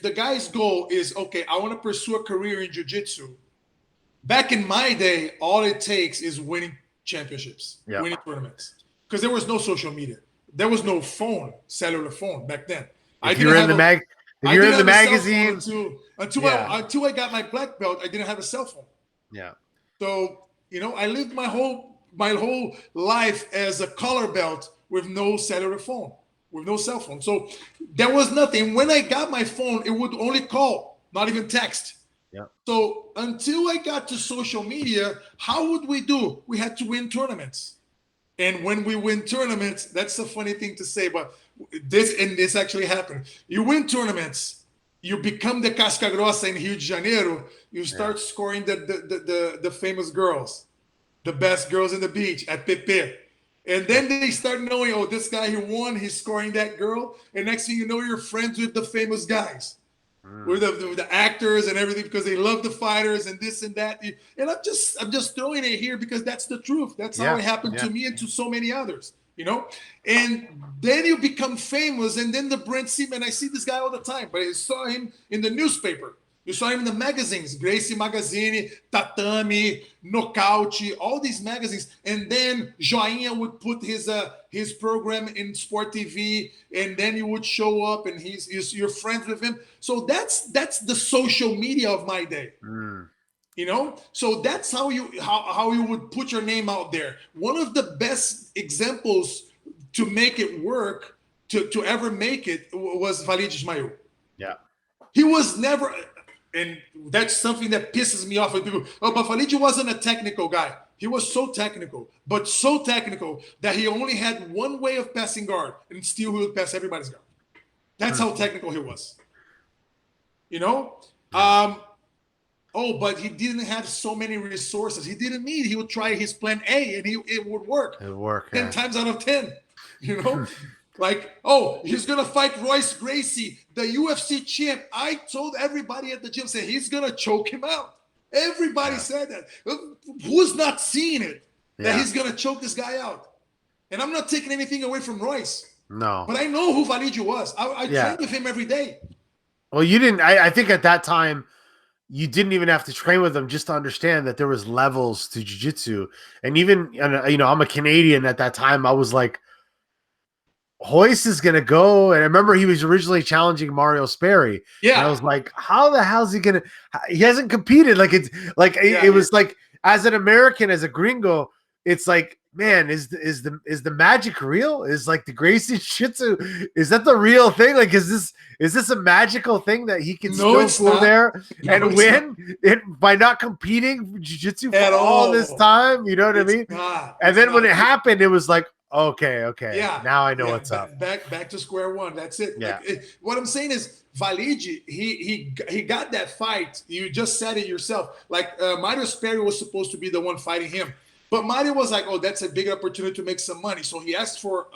the guy's goal is, I want to pursue a career in jiu-jitsu, back in my day, all it takes is winning championships, winning tournaments, because there was no social media. There was no cellular phone back then. If you're in the magazine. Until I got my black belt, I didn't have a cell phone. Yeah. So, I lived my whole life as a collar belt with no cellular phone, with no cell phone. So there was nothing. When I got my phone, it would only call, not even text. Yeah. So until I got to social media, how would we do? We had to win tournaments. And when we win tournaments, that's a funny thing to say, but this actually happened. You win tournaments, you become the casca grossa in Rio de Janeiro, you start scoring the famous girls, the best girls in the beach at Pepe. And then they start knowing, oh, this guy who won, he's scoring that girl. And next thing you know, you're friends with the famous guys, with the actors and everything, because they love the fighters and this and that. And I'm just throwing it here because that's the truth. That's how it happened to me and to so many others, you know. And then you become famous, and then the brand see, and I see this guy all the time, but I saw him in the newspaper. You saw him in the magazines, Gracie Magazine, Tatami, Knockout, all these magazines. And then Joinha would put his program in Sport TV, and then you would show up, and you're friends with him. So that's the social media of my day. You know, so that's how you would put your name out there. One of the best examples to make it work, to ever make it, was Walid Ismail. Yeah, he was never. And that's something that pisses me off with people. Oh, but Felice wasn't a technical guy. He was so technical, but so technical that he only had one way of passing guard, and still he would pass everybody's guard. That's how technical he was. You know? But he didn't have so many resources. He didn't need. He would try his plan A, and it would work. It would work 10 times out of 10. You know? Like, oh, he's going to fight Royce Gracie, the UFC champ. I told everybody at the gym, said he's going to choke him out. Everybody said that. Who's not seeing it? That he's going to choke this guy out. And I'm not taking anything away from Royce. No. But I know who Walid was. I trained with him every day. Well, you didn't. I think at that time, you didn't even have to train with him just to understand that there was levels to jiu-jitsu. And even, you know, I'm a Canadian at that time. I was like, Royce is going to go. And I remember he was originally challenging Mario Sperry. Yeah. And I was like, how the hell is he going to, he hasn't competed. Like it's like, it was like, as an American, as a gringo, it's like, man, is the magic real? Is like the Gracie Jiu-Jitsu, is that the real thing? Like, is this a magical thing that he can still go there and win it by not competing jiu-jitsu for all this time? You know what I mean? And then when it happened, it was like, okay. Yeah. Now I know what's up. Back to square one. That's it. Yeah. Like, what I'm saying is Walid, he got that fight. You just said it yourself. Like Mario Sperry was supposed to be the one fighting him. But Mario was like, oh, that's a big opportunity to make some money. So he asked for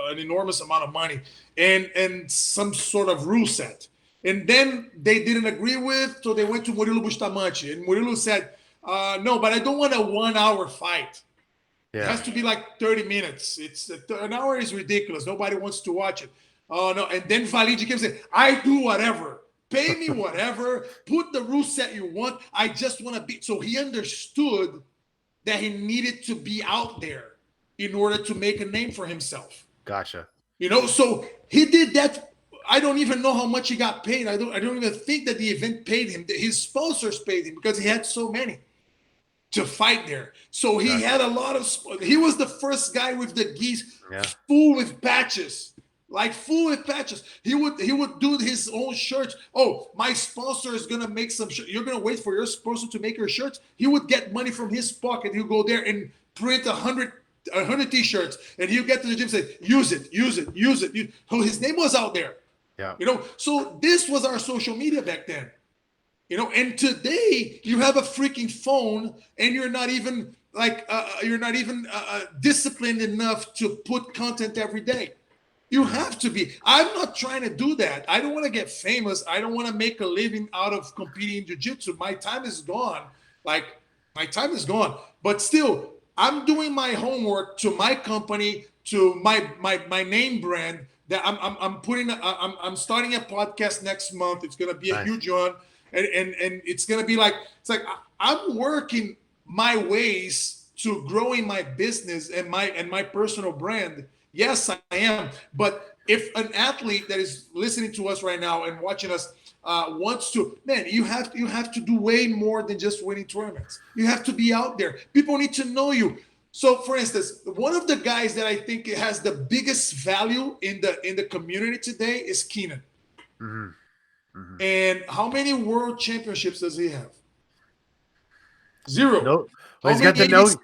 an enormous amount of money and some sort of rule set. And then they didn't agree with, so they went to Murilo Bustamante. And Murilo said, no, but I don't want a 1 hour fight. Yeah. It has to be like 30 minutes. An hour is ridiculous. Nobody wants to watch it. Oh, no. And then Walid came and said, I do whatever. Pay me whatever. Put the rule set you want. I just want to be. So he understood that he needed to be out there in order to make a name for himself. Gotcha. You know, so he did that. I don't even know how much he got paid. I don't even think that the event paid him. His sponsors paid him because he had so many to fight there. So he had a lot of, he was the first guy with the geese full with patches. Like full with patches. He would do his own shirts. Oh, my sponsor is gonna make some shirts. You're gonna wait for your sponsor to make your shirts. He would get money from his pocket. He'll go there and print 100 t-shirts, and he'll get to the gym and say, use it. So his name was out there. Yeah. You know, so this was our social media back then. You know, and today you have a freaking phone, and you're not even disciplined enough to put content every day. You have to be. I'm not trying to do that. I don't want to get famous. I don't want to make a living out of competing in jiu-jitsu. My time is gone. Like, my time is gone. But still, I'm doing my homework to my company, to my name brand. That I'm starting a podcast next month. It's gonna be a huge one, and it's gonna be like, it's like I'm working my ways to growing my business and my personal brand. Yes, I am. But if an athlete that is listening to us right now and watching us wants to, man, you have to do way more than just winning tournaments. You have to be out there. People need to know you. So, for instance, one of the guys that I think has the biggest value in the community today is Keenan. Mm-hmm. Mm-hmm. And how many world championships does he have? 0. Nope. Well, he's got the nogi.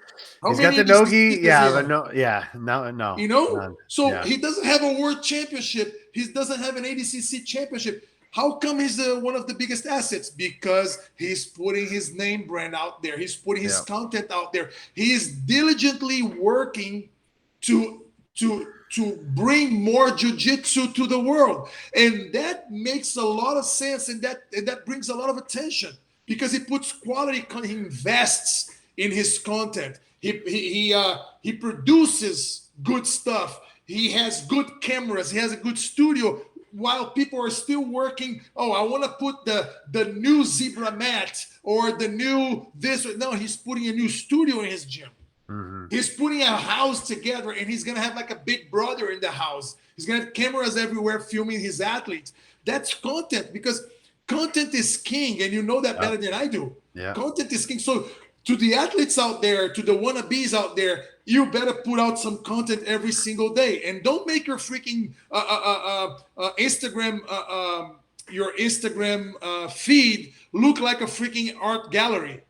He's got the nogi. Yeah, but no. You know, so he doesn't have a world championship. He doesn't have an ADCC championship. How come he's one of the biggest assets? Because he's putting his name brand out there. He's putting his content out there. He is diligently working to bring more jiu-jitsu to the world. And that makes a lot of sense, and that brings a lot of attention because he puts quality, he invests in his content. He produces good stuff. He has good cameras. He has a good studio. While people are still working, oh, I want to put the new zebra mat or the new this. No, he's putting a new studio in his gym. Mm-hmm. He's putting a house together, and he's going to have like a big brother in the house. He's going to have cameras everywhere filming his athletes. That's content, because content is king, and you know that better than I do. Yeah. Content is king. So to the athletes out there, to the wannabes out there, you better put out some content every single day, and don't make your freaking Instagram feed look like a freaking art gallery.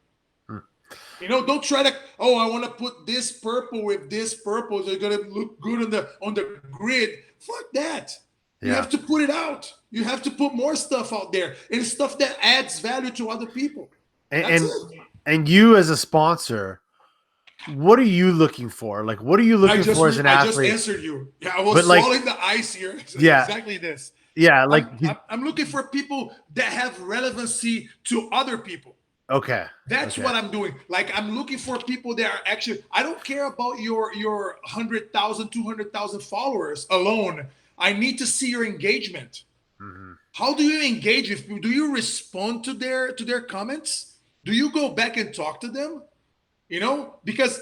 You know, don't try to, oh, I want to put this purple with this purple, so it's gonna look good on the grid. Fuck that. You have to put it out. You have to put more stuff out there, and stuff that adds value to other people. And you as a sponsor, what are you looking for? Like, what are you looking for as an athlete? I just answered you. Yeah, I was swallowing the ice here. Yeah, exactly this. Yeah, like I'm looking for people that have relevancy to other people. Okay. That's what I'm doing. Like, I'm looking for people that are actually, I don't care about your 100,000, 200,000 followers alone. I need to see your engagement. Mm-hmm. How do you engage with people? Do you respond to their comments? Do you go back and talk to them? You know, because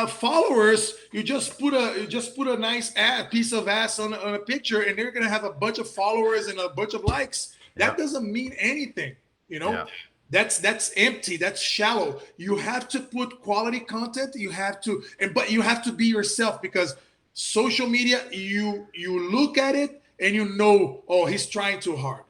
followers, you just put a nice piece of ass on a picture, and they're gonna have a bunch of followers and a bunch of likes. That doesn't mean anything, you know. Yeah. That's empty. That's shallow. You have to put quality content. You have to, but you have to be yourself, because social media, you look at it and you know, oh, he's trying too hard.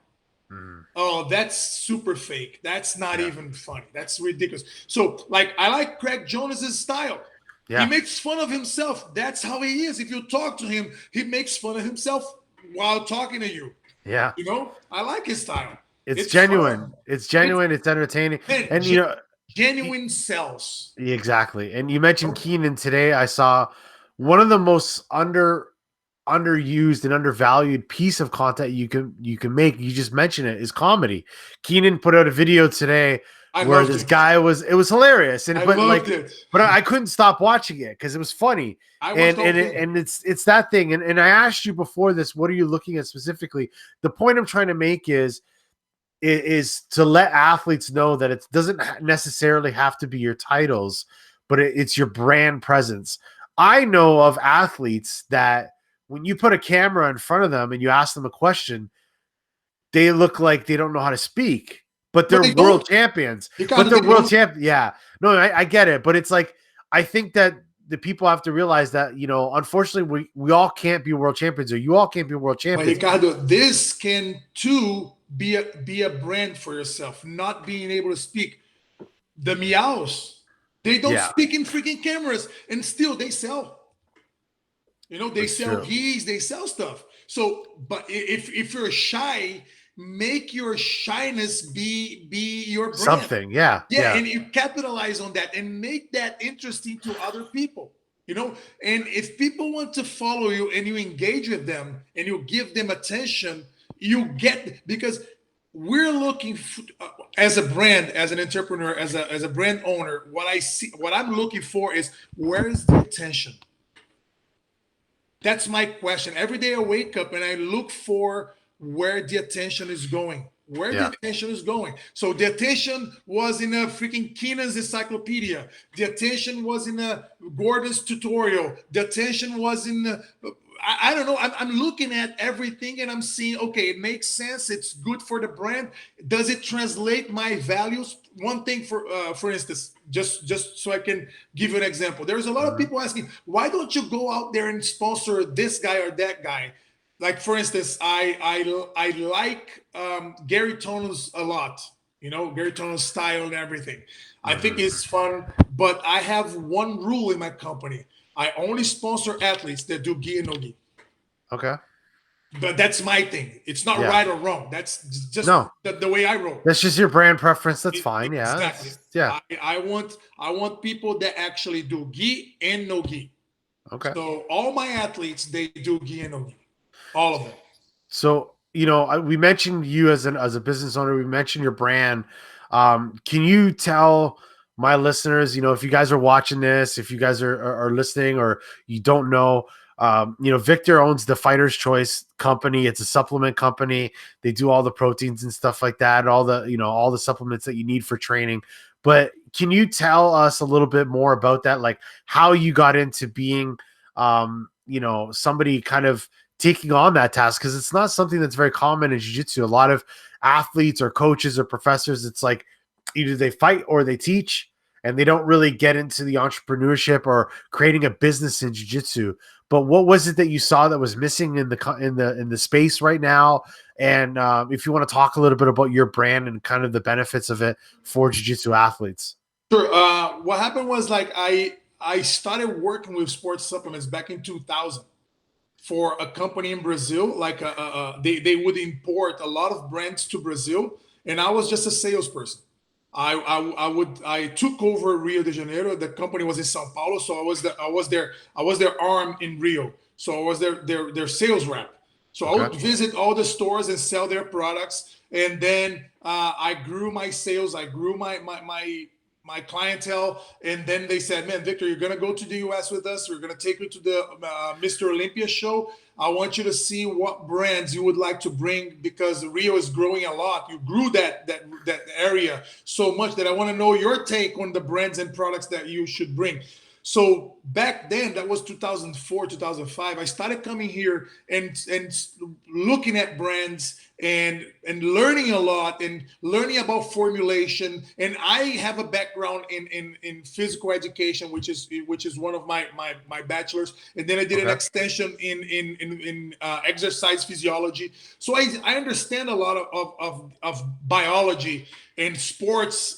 Mm. Oh, that's super fake. That's not even funny. That's ridiculous. So, like, I like Craig Jonas's style. Yeah. He makes fun of himself. That's how he is. If you talk to him, he makes fun of himself while talking to you. Yeah. You know, I like his style. It's genuine. Fun. It's genuine. It's entertaining. And you know, genuine sells. Exactly. And you mentioned Keenan today. I saw one of the most underused and undervalued piece of content you can make. You just mentioned it, is comedy. Keenan put out a video today where this guy was hilarious, and but I couldn't stop watching it because it was funny. And it's that thing. And I asked you before this, what are you looking at specifically? The point I'm trying to make is to let athletes know that it doesn't necessarily have to be your titles, but it's your brand presence. I know of athletes that when you put a camera in front of them and you ask them a question, they look like they don't know how to speak, but they're world champions. But they're world champions. Yeah. No, I get it. But it's like, I think that the people have to realize that, you know, unfortunately, we all can't be world champions, or you all can't be world champions. But Ricardo, this can too be a brand for yourself, not being able to speak. The meows, they don't speak in freaking cameras, and still they sell. You know, they sell geese, they sell stuff. So, but if you're shy, make your shyness be your brand. Something, yeah, and you capitalize on that and make that interesting to other people. You know, and if people want to follow you and you engage with them and you give them attention, you get, because we're looking as a brand, as an entrepreneur, as a brand owner, what I'm looking for is, where is the attention? That's my question. Every day I wake up and I look for where the attention is going. Where the attention is going. So the attention was in a freaking Keenan's encyclopedia. The attention was in a Gordon's tutorial. The attention was in I don't know. I'm looking at everything and I'm seeing, okay, it makes sense. It's good for the brand. Does it translate my values? One thing, for instance, just so I can give you an example. There's a lot of people asking, why don't you go out there and sponsor this guy or that guy? Like, for instance, I like Gary Tono's a lot. You know, Gary Tono's style and everything. I think it's fun, but I have one rule in my company. I only sponsor athletes that do gi and no gi. Okay. But that's my thing. It's not right or wrong. That's just the way I roll. That's just your brand preference. That's fine. Yeah. Exactly. I want people that actually do gi and no gi. Okay. So all my athletes, they do gi and no gi. All of them. So, you know, we mentioned you as a business owner. We mentioned your brand. Can you tell my listeners, you know, if you guys are watching this, if you guys are listening, or you don't know, you know, Victor owns the Fighter's Choice company. It's a supplement company. They do all the proteins and stuff like that, all the, you know, all the supplements that you need for training. But can you tell us a little bit more about that? Like how you got into being, you know, somebody kind of taking on that task? Because it's not something that's very common in jiu-jitsu. A lot of athletes or coaches or professors, it's like either they fight or they teach, and they don't really get into the entrepreneurship or creating a business in jiu-jitsu. But what was it that you saw that was missing in the space right now? And if you want to talk a little bit about your brand and kind of the benefits of it for jiu-jitsu athletes. Sure. What happened was, like, I started working with sports supplements back in 2000 for a company in Brazil. Like they would import a lot of brands to Brazil, and I was just a salesperson. I took over Rio de Janeiro. The company was in Sao Paulo, so I was their arm in Rio. So I was their sales rep. So I would visit all the stores and sell their products. And then I grew my sales. I grew my clientele. And then they said, man, Victor, you're going to go to the US with us. We're going to take you to the Mr. Olympia show. I want you to see what brands you would like to bring, because Rio is growing a lot. You grew that area so much that I want to know your take on the brands and products that you should bring. So back then, that was 2004, 2005. I started coming here and looking at brands and learning a lot and learning about formulation. And I have a background in physical education, which is one of my bachelors. And then I did an extension in exercise physiology. So I understand a lot of biology and sports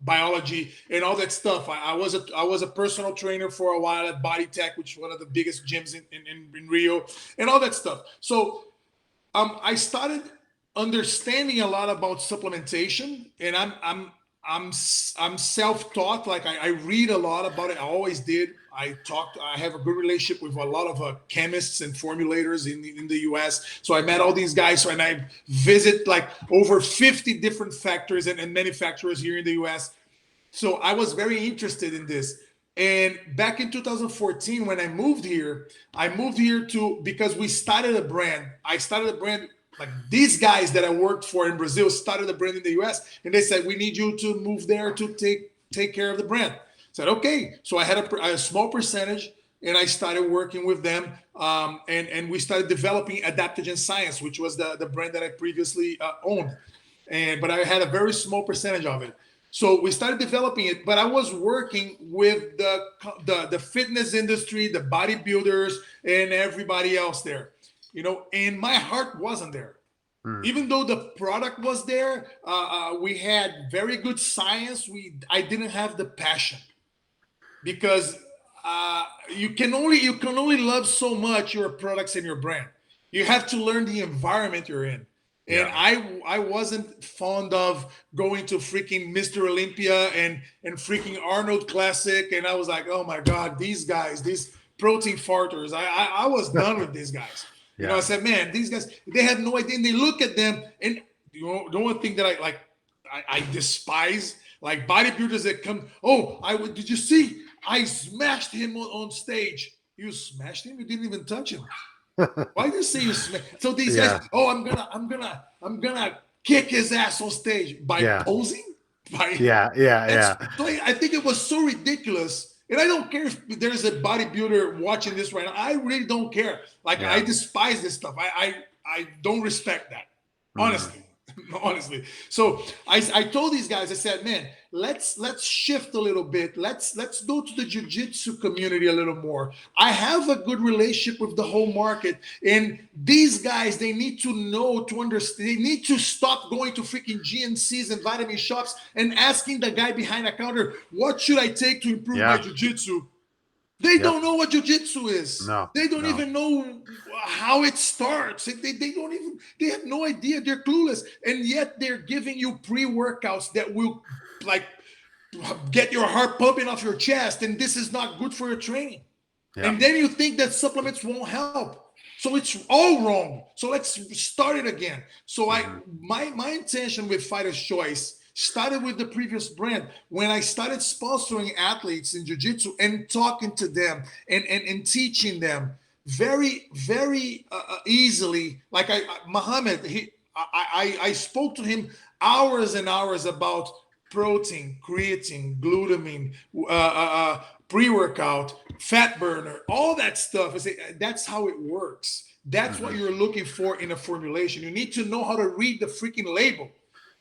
biology and all that stuff. I was a personal trainer for a while at Body Tech, which is one of the biggest gyms in Rio, and all that stuff. So I started understanding a lot about supplementation, and I'm self-taught. Like I read a lot about it. I always did. I have a good relationship with a lot of chemists and formulators in the US. So I met all these guys. So, and I visit like over 50 different factories and manufacturers here in the US. So I was very interested in this. And back in 2014, when I moved here because we started a brand. I started a brand. Like these guys that I worked for in Brazil started a brand in the US, and they said, we need you to move there to take care of the brand. I said, okay. So I had a small percentage, and I started working with them. And we started developing Adaptogen Science, which was the brand that I previously owned. But I had a very small percentage of it. So we started developing it, but I was working with the fitness industry, the bodybuilders, and everybody else there, you know, and my heart wasn't there. Even though the product was there, we had very good science. I didn't have the passion, because you can only love so much your products and your brand. You have to learn the environment you're in. And I wasn't fond of going to freaking Mr. Olympia and freaking Arnold Classic. And I was like, oh my God, these guys, these protein farters. I was done with these guys. You know, I said, man, these guys, they have no idea. And they look at them, and you know, the one thing that I despise, like bodybuilders that come, did you see? I smashed him on stage. You smashed him? You didn't even touch him. Why do you say you smash? So these guys, I'm gonna kick his ass on stage by posing. So I think it was so ridiculous. And I don't care if there's a bodybuilder watching this right now. I really don't care. Like I despise this stuff. I don't respect that. Honestly. So I told these guys, I said, man, let's shift a little bit. Let's go to the jiu-jitsu community a little more. I have a good relationship with the whole market, and these guys, they need to know, to understand. They need to stop going to freaking GNCs and vitamin shops and asking the guy behind the counter, what should I take to improve my jiu-jitsu? They don't know what jiu-jitsu is. No, they don't even know how it starts. They have no idea. They're clueless. And yet they're giving you pre-workouts that will like get your heart pumping off your chest. And this is not good for your training. Yeah. And then you think that supplements won't help. So it's all wrong. So let's start it again. So my intention with Fighter's Choice started with the previous brand when I started sponsoring athletes in jiu-jitsu and talking to them and teaching them very, very easily. Like Muhammad, I spoke to him hours and hours about protein, creatine, glutamine, pre-workout, fat burner, all that stuff. I say that's how it works. That's what you're looking for in a formulation. You need to know how to read the freaking label.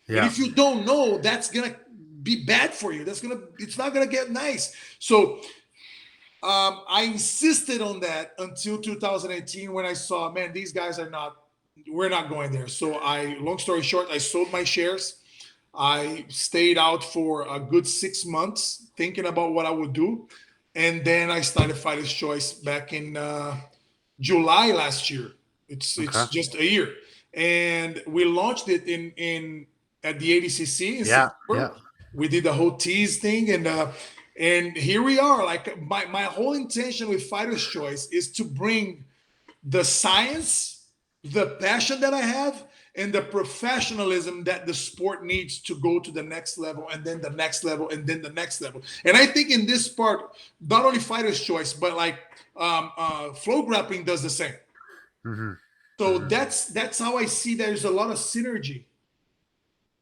Yeah. And if you don't know, that's gonna be bad for you. It's not gonna get nice. So I insisted on that until 2018 when I saw, man, these guys we're not going there. So long story short, I sold my shares. I stayed out for a good 6 months thinking about what I would do. And then I started Fighter's Choice back in July last year. It's just a year. And we launched it at the ADCC in September. We did the whole tease thing. And here we are. Like my whole intention with Fighter's Choice is to bring the science, the passion that I have, and the professionalism that the sport needs to go to the next level, and then the next level, and then the next level. And I think in this part, not only Fighter's Choice, but like Flow Grappling does the same. So that's how I see there's a lot of synergy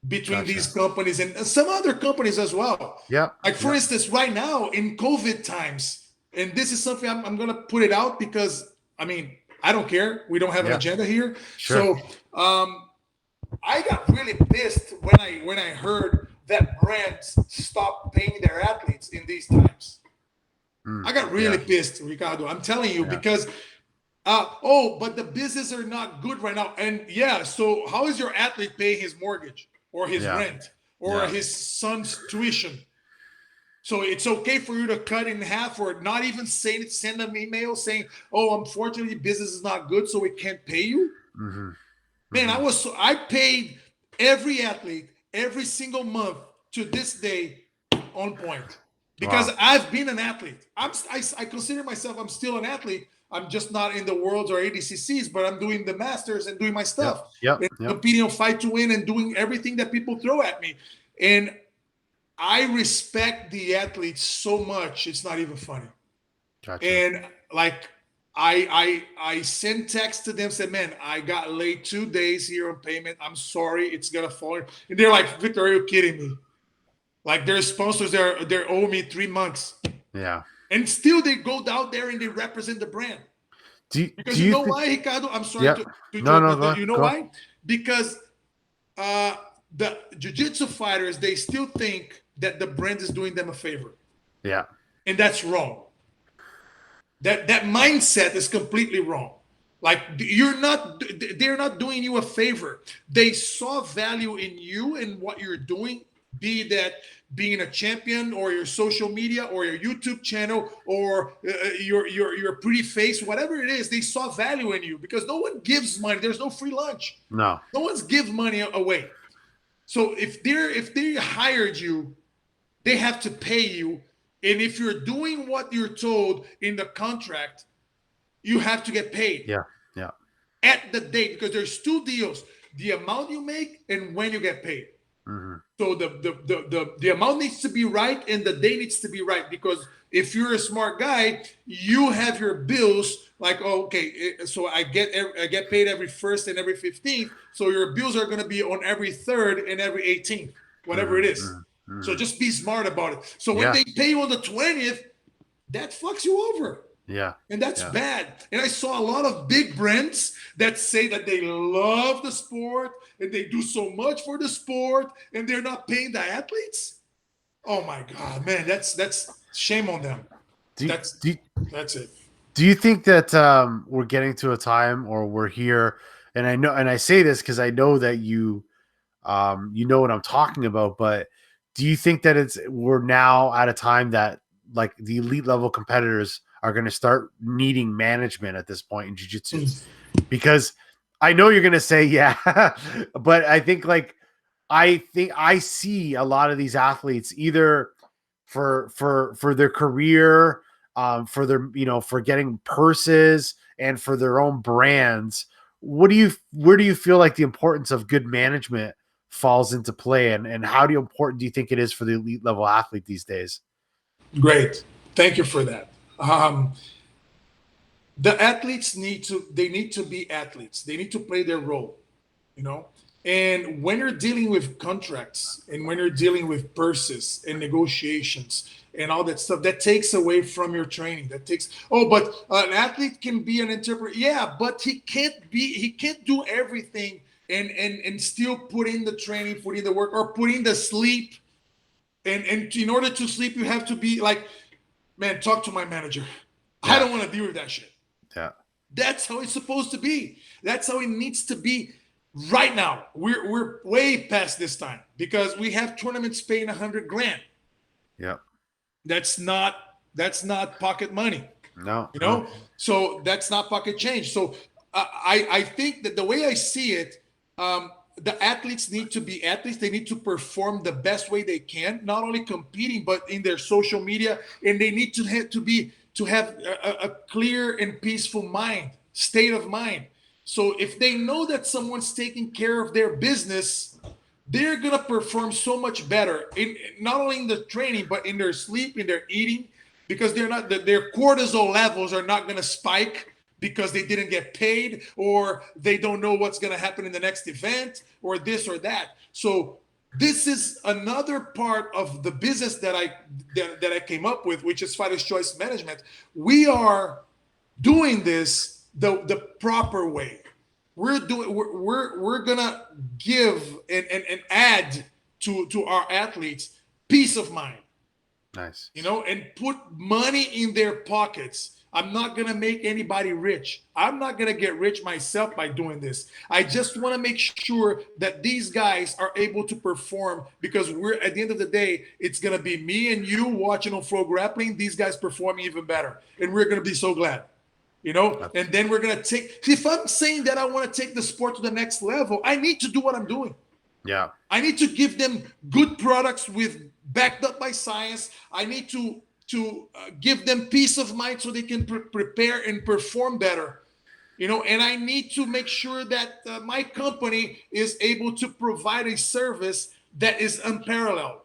between these companies and some other companies as well. Yeah. Like for instance, right now in COVID times, and this is something I'm going to put it out because I mean, I don't care. We don't have an agenda here. Sure. So I got really pissed when I heard that brands stop paying their athletes in these times. I got really pissed, Ricardo. I'm telling you, because but the business are not good right now. And so how is your athlete paying his mortgage or his rent or his son's tuition? So it's okay for you to cut in half or not even send an email saying, oh, unfortunately, business is not good, so we can't pay you. Man, I paid every athlete every single month to this day on point because I've been an athlete. I consider myself, I'm still an athlete. I'm just not in the worlds or ADCCs, but I'm doing the masters and doing my stuff. Competing on Fight to Win and doing everything that people throw at me. And I respect the athletes so much, it's not even funny. Gotcha. And like I sent text to them, said, man, I got late 2 days here on payment. I'm sorry, it's gonna fall. And they're like, Victor, are you kidding me? Like their sponsors, they owe me 3 months. Yeah. And still they go out there and they represent the brand. Because you know why, Ricardo? I'm sorry you know why? Because the jiu-jitsu fighters, they still think that the brand is doing them a favor. Yeah. And that's wrong. That mindset is completely wrong. Like they're not doing you a favor. They saw value in you and what you're doing, be that being a champion or your social media or your YouTube channel or your pretty face, whatever it is, they saw value in you because no one gives money. There's no free lunch. No one's give money away. So if they hired you, they have to pay you. And if you're doing what you're told in the contract, you have to get paid. Yeah. At the date, because there's 2 deals: the amount you make and when you get paid. So the amount needs to be right and the day needs to be right, because if you're a smart guy, you have your bills like, so I get paid every 1st and every 15th. So your bills are going to be on every 3rd and every 18th, whatever it is. So just be smart about it. So when they pay you on the 20th, that fucks you over. Yeah. And that's bad. And I saw a lot of big brands that say that they love the sport and they do so much for the sport and they're not paying the athletes. Oh my God, man, that's shame on them. That's it. Do you think that we're getting to a time, or we're here? And I know, and I say this because I know that you know what I'm talking about, but do you think that we're now at a time that like the elite level competitors are going to start needing management at this point in jiu-jitsu? Mm. Because I know you're going to say, yeah, but I think I see a lot of these athletes either for their career, for their, for getting purses and for their own brands. Where do you feel like the importance of good management falls into play, and how important do you think it is for the elite level athlete these days? Great. Thank you for that. The athletes need to be athletes. They need to play their role, And when you're dealing with contracts and when you're dealing with purses and negotiations and all that stuff, that takes away from your training. But an athlete can be an interpreter. Yeah, but he can't do everything and still put in the training, put in the work, or put in the sleep. And in order to sleep, you have to be like, man, talk to my manager. Yeah. I don't want to deal with that shit. Yeah. That's how it's supposed to be. That's how it needs to be right now. We're way past this time because we have tournaments paying $100 grand. Yeah. That's not pocket money. No. So that's not pocket change. So I think that the way I see it, the athletes need to be athletes. They need to perform the best way they can, not only competing, but in their social media. And they need to have a clear and peaceful state of mind. So if they know that someone's taking care of their business, they're going to perform so much better, not only in the training, but in their sleep, in their eating, because their cortisol levels are not going to spike because they didn't get paid, or they don't know what's going to happen in the next event, or this or that. So this is another part of the business that I came up with, which is Fighter's Choice Management. We are doing this the proper way. We're gonna give and add to our athletes peace of mind. Nice. And put money in their pockets. I'm not going to make anybody rich. I'm not going to get rich myself by doing this. I just want to make sure that these guys are able to perform, because at the end of the day, it's going to be me and you watching on Flow Grappling, these guys performing even better. And we're going to be so glad, and then we're going to if I'm saying that I want to take the sport to the next level, I need to do what I'm doing. Yeah. I need to give them good products backed up by science. I need to give them peace of mind so they can prepare and perform better, and I need to make sure that my company is able to provide a service that is unparalleled.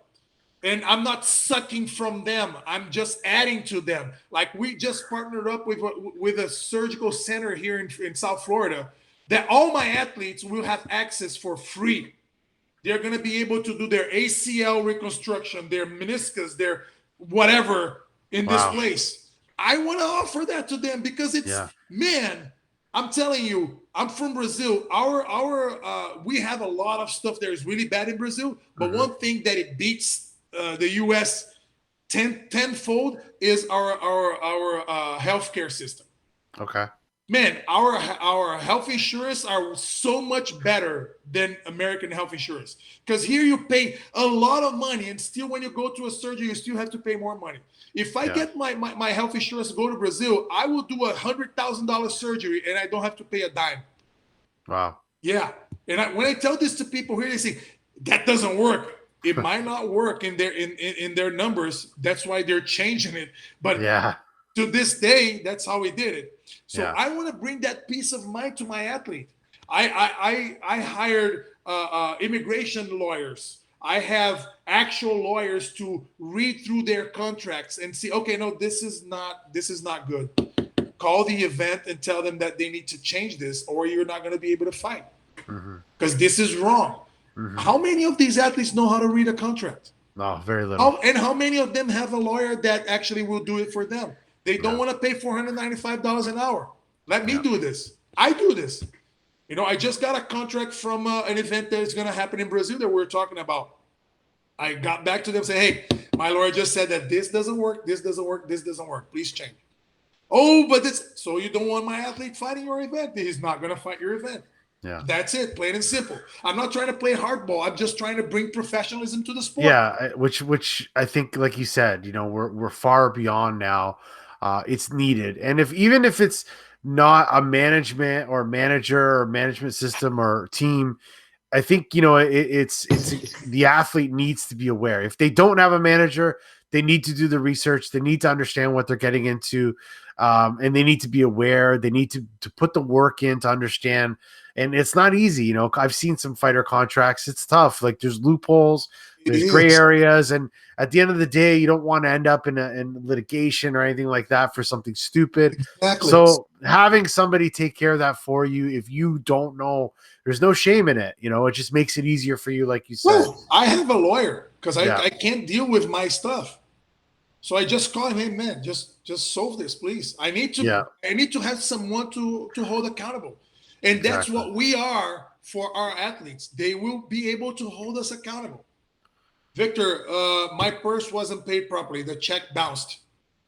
And I'm not sucking from them. I'm just adding to them. Like, we just partnered up with a surgical center here in South Florida that all my athletes will have access for free. They're going to be able to do their ACL reconstruction, their meniscus, their whatever in this place. I want to offer that to them because man, I'm telling you, I'm from Brazil. We have a lot of stuff that is really bad in Brazil, but one thing that it beats the US tenfold is our healthcare system. Okay. Man, our health insurance are so much better than American health insurance, because here you pay a lot of money, and still when you go to a surgery, you still have to pay more money. If I get my health insurance to go to Brazil, I will do $100,000 surgery and I don't have to pay a dime. Wow. Yeah. And when I tell this to people here, they say, that doesn't work. It might not work in their numbers. That's why they're changing it. But to this day, that's how we did it. So I want to bring that peace of mind to my athlete. I hired immigration lawyers. I have actual lawyers to read through their contracts and see, okay, no, this is not good. Call the event and tell them that they need to change this, or you're not going to be able to fight, because this is wrong. How many of these athletes know how to read a contract? No, very little. And how many of them have a lawyer that actually will do it for them? They don't want to pay $495 an hour. Let me do this. I do this. I just got a contract from an event that is going to happen in Brazil that we're talking about. I got back to them and said, hey, my lawyer just said that this doesn't work, this doesn't work, this doesn't work. Please change. Oh, but so you don't want my athlete fighting your event? He's not going to fight your event. Yeah. That's it, plain and simple. I'm not trying to play hardball. I'm just trying to bring professionalism to the sport. Yeah, which I think, like you said, we're far beyond now. it's needed. And even if it's not a management or manager or management system or team, I think, it's the athlete needs to be aware. If they don't have a manager, they need to do the research. They need to understand what they're getting into. And they need to be aware. They need to put the work in to understand. And it's not easy. I've seen some fighter contracts. It's tough. Like, there's loopholes, there's gray areas. And at the end of the day, you don't want to end up in litigation or anything like that for something stupid. Exactly. So having somebody take care of that for you, if you don't know, there's no shame in it. It just makes it easier for you, like you said. Well, I have a lawyer because I can't deal with my stuff. So I just call him, hey man, just solve this, please. I need to have someone to hold accountable. And that's what we are for our athletes. They will be able to hold us accountable. Victor, my purse wasn't paid properly. The check bounced.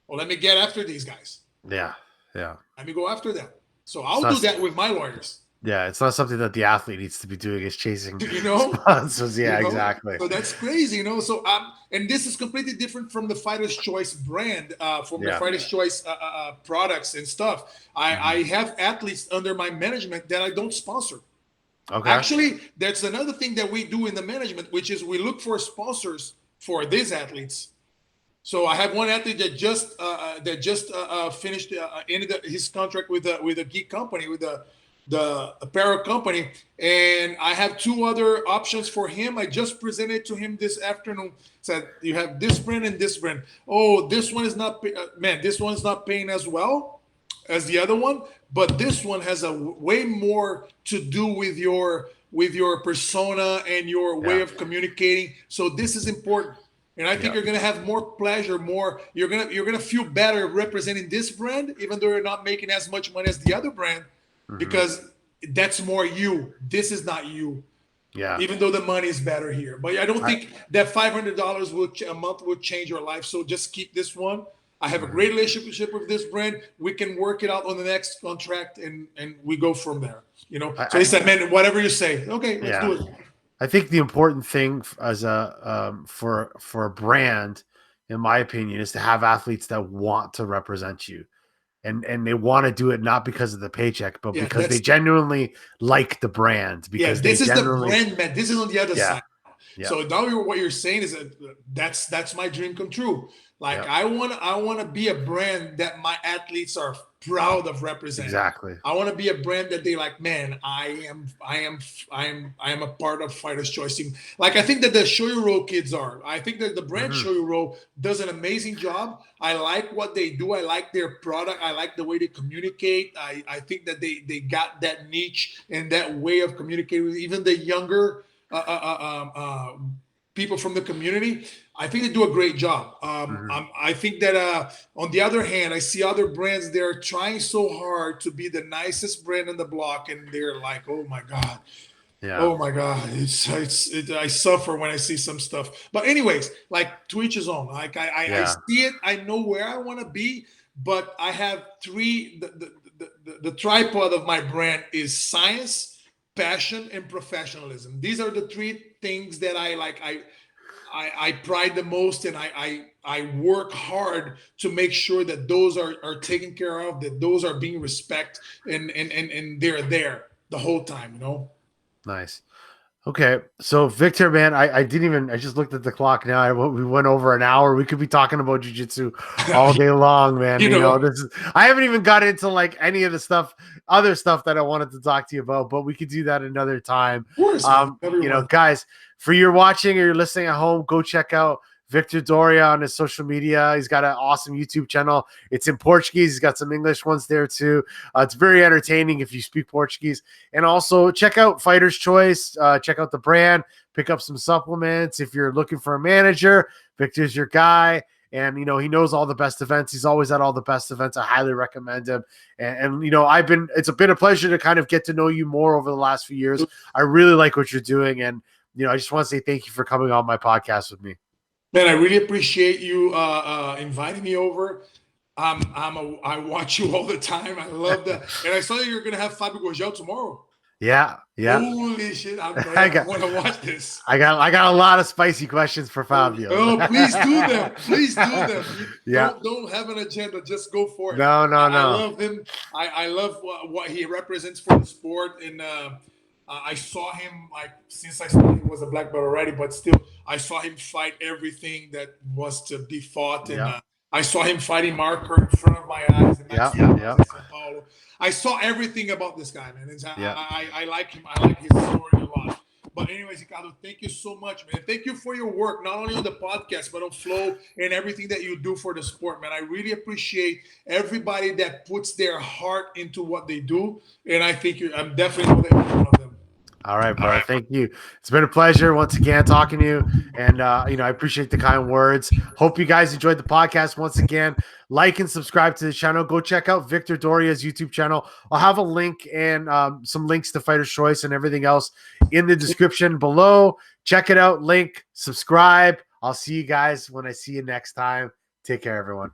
Well, let me get after these guys. Yeah. Let me go after them. So I'll do that with my lawyers. Yeah, it's not something that the athlete needs to be doing, is chasing sponsors. Yeah, exactly. So that's crazy, So and this is completely different from the Fighter's Choice brand, from the Fighter's Choice products and stuff. I have athletes under my management that I don't sponsor. Okay. Actually, that's another thing that we do in the management, which is we look for sponsors for these athletes. So I have one athlete that just finished ended his contract with a geek company, with the apparel company, and I have two other options for him. I just presented to him this afternoon. Said, you have this brand and this brand. Oh, this one is not this one's not paying as well as the other one, but this one has a way more to do with your persona and your way of communicating. So this is important. And I think you're gonna have more pleasure, you're gonna feel better representing this brand, even though you're not making as much money as the other brand. Because that's more you. This is not you. Yeah. Even though the money is better here, but I don't think that $500 a month will change your life. So just keep this one. I have a great relationship with this brand. We can work it out on the next contract, and we go from there. So he said, "Man, whatever you say, okay, let's do it." I think the important thing as for a brand, in my opinion, is to have athletes that want to represent you. And they want to do it not because of the paycheck, but because they genuinely like the brand. Because this is the brand, man. This is on the other side. Yeah. So now what you're saying is that's my dream come true. Like I want to be a brand that my athletes are proud of representing. Exactly. I want to be a brand that they like, man, I am a part of Fighter's Choice Team. Like I think that the Shoyuro kids are. I think that the brand Shoyuro does an amazing job. I like what they do. I like their product. I like the way they communicate. I think that they got that niche and that way of communicating with even the younger people from the community. I think they do a great job. I think that on the other hand, I see other brands, they're trying so hard to be the nicest brand on the block, and they're like, oh my God. Yeah. Oh my God. I suffer when I see some stuff. But anyways, like to each his own. Like I see it, I know where I want to be, but I have the tripod of my brand is science, passion, and professionalism. These are the three things that I like. I pride the most, and I work hard to make sure that those are taken care of, that those are being respected, and they're there the whole time, Nice. Okay, so Victor, man, I just looked at the clock now. We went over an hour. We could be talking about jiu-jitsu all day long, man. I haven't even got into like any of the other stuff that I wanted to talk to you about, but we could do that another time. Of course, guys, for you're watching or you're listening at home, go check out Victor Doria on his social media. He's got an awesome YouTube channel. It's in Portuguese. He's got some English ones there too. It's very entertaining if you speak Portuguese. And also check out Fighter's Choice. Check out the brand. Pick up some supplements. If you're looking for a manager, Victor's your guy. And, he knows all the best events. He's always at all the best events. I highly recommend him. And it's been a pleasure to kind of get to know you more over the last few years. I really like what you're doing. And, I just want to say thank you for coming on my podcast with me. Man, I really appreciate you inviting me over. I watch you all the time. I love that. And I saw that you're going to have Fábio Gurgel tomorrow. Yeah, yeah. Holy shit! I want to watch this. I got a lot of spicy questions for Fabio. Oh, please do them. Please do them. Yeah. Don't have an agenda. Just go for it. No. I love him. I love what he represents for the sport. And I saw him, like, since I started, he was a black belt already, but still, I saw him fight everything that was to be fought. And I saw him fighting Marker in front of my eyes. And I saw everything about this guy, man. I like him. I like his story a lot. But anyways, Ricardo, thank you so much, man. Thank you for your work, not only on the podcast, but on Flow and everything that you do for the sport, man. I really appreciate everybody that puts their heart into what they do. And I think I'm definitely one of them. All right, brother. Thank you. It's been a pleasure once again talking to you. And, I appreciate the kind words. Hope you guys enjoyed the podcast. Once again, like and subscribe to the channel. Go check out Victor Doria's YouTube channel. I'll have a link and some links to Fighter's Choice and everything else in the description below. Check it out. Link, subscribe. I'll see you guys when I see you next time. Take care, everyone.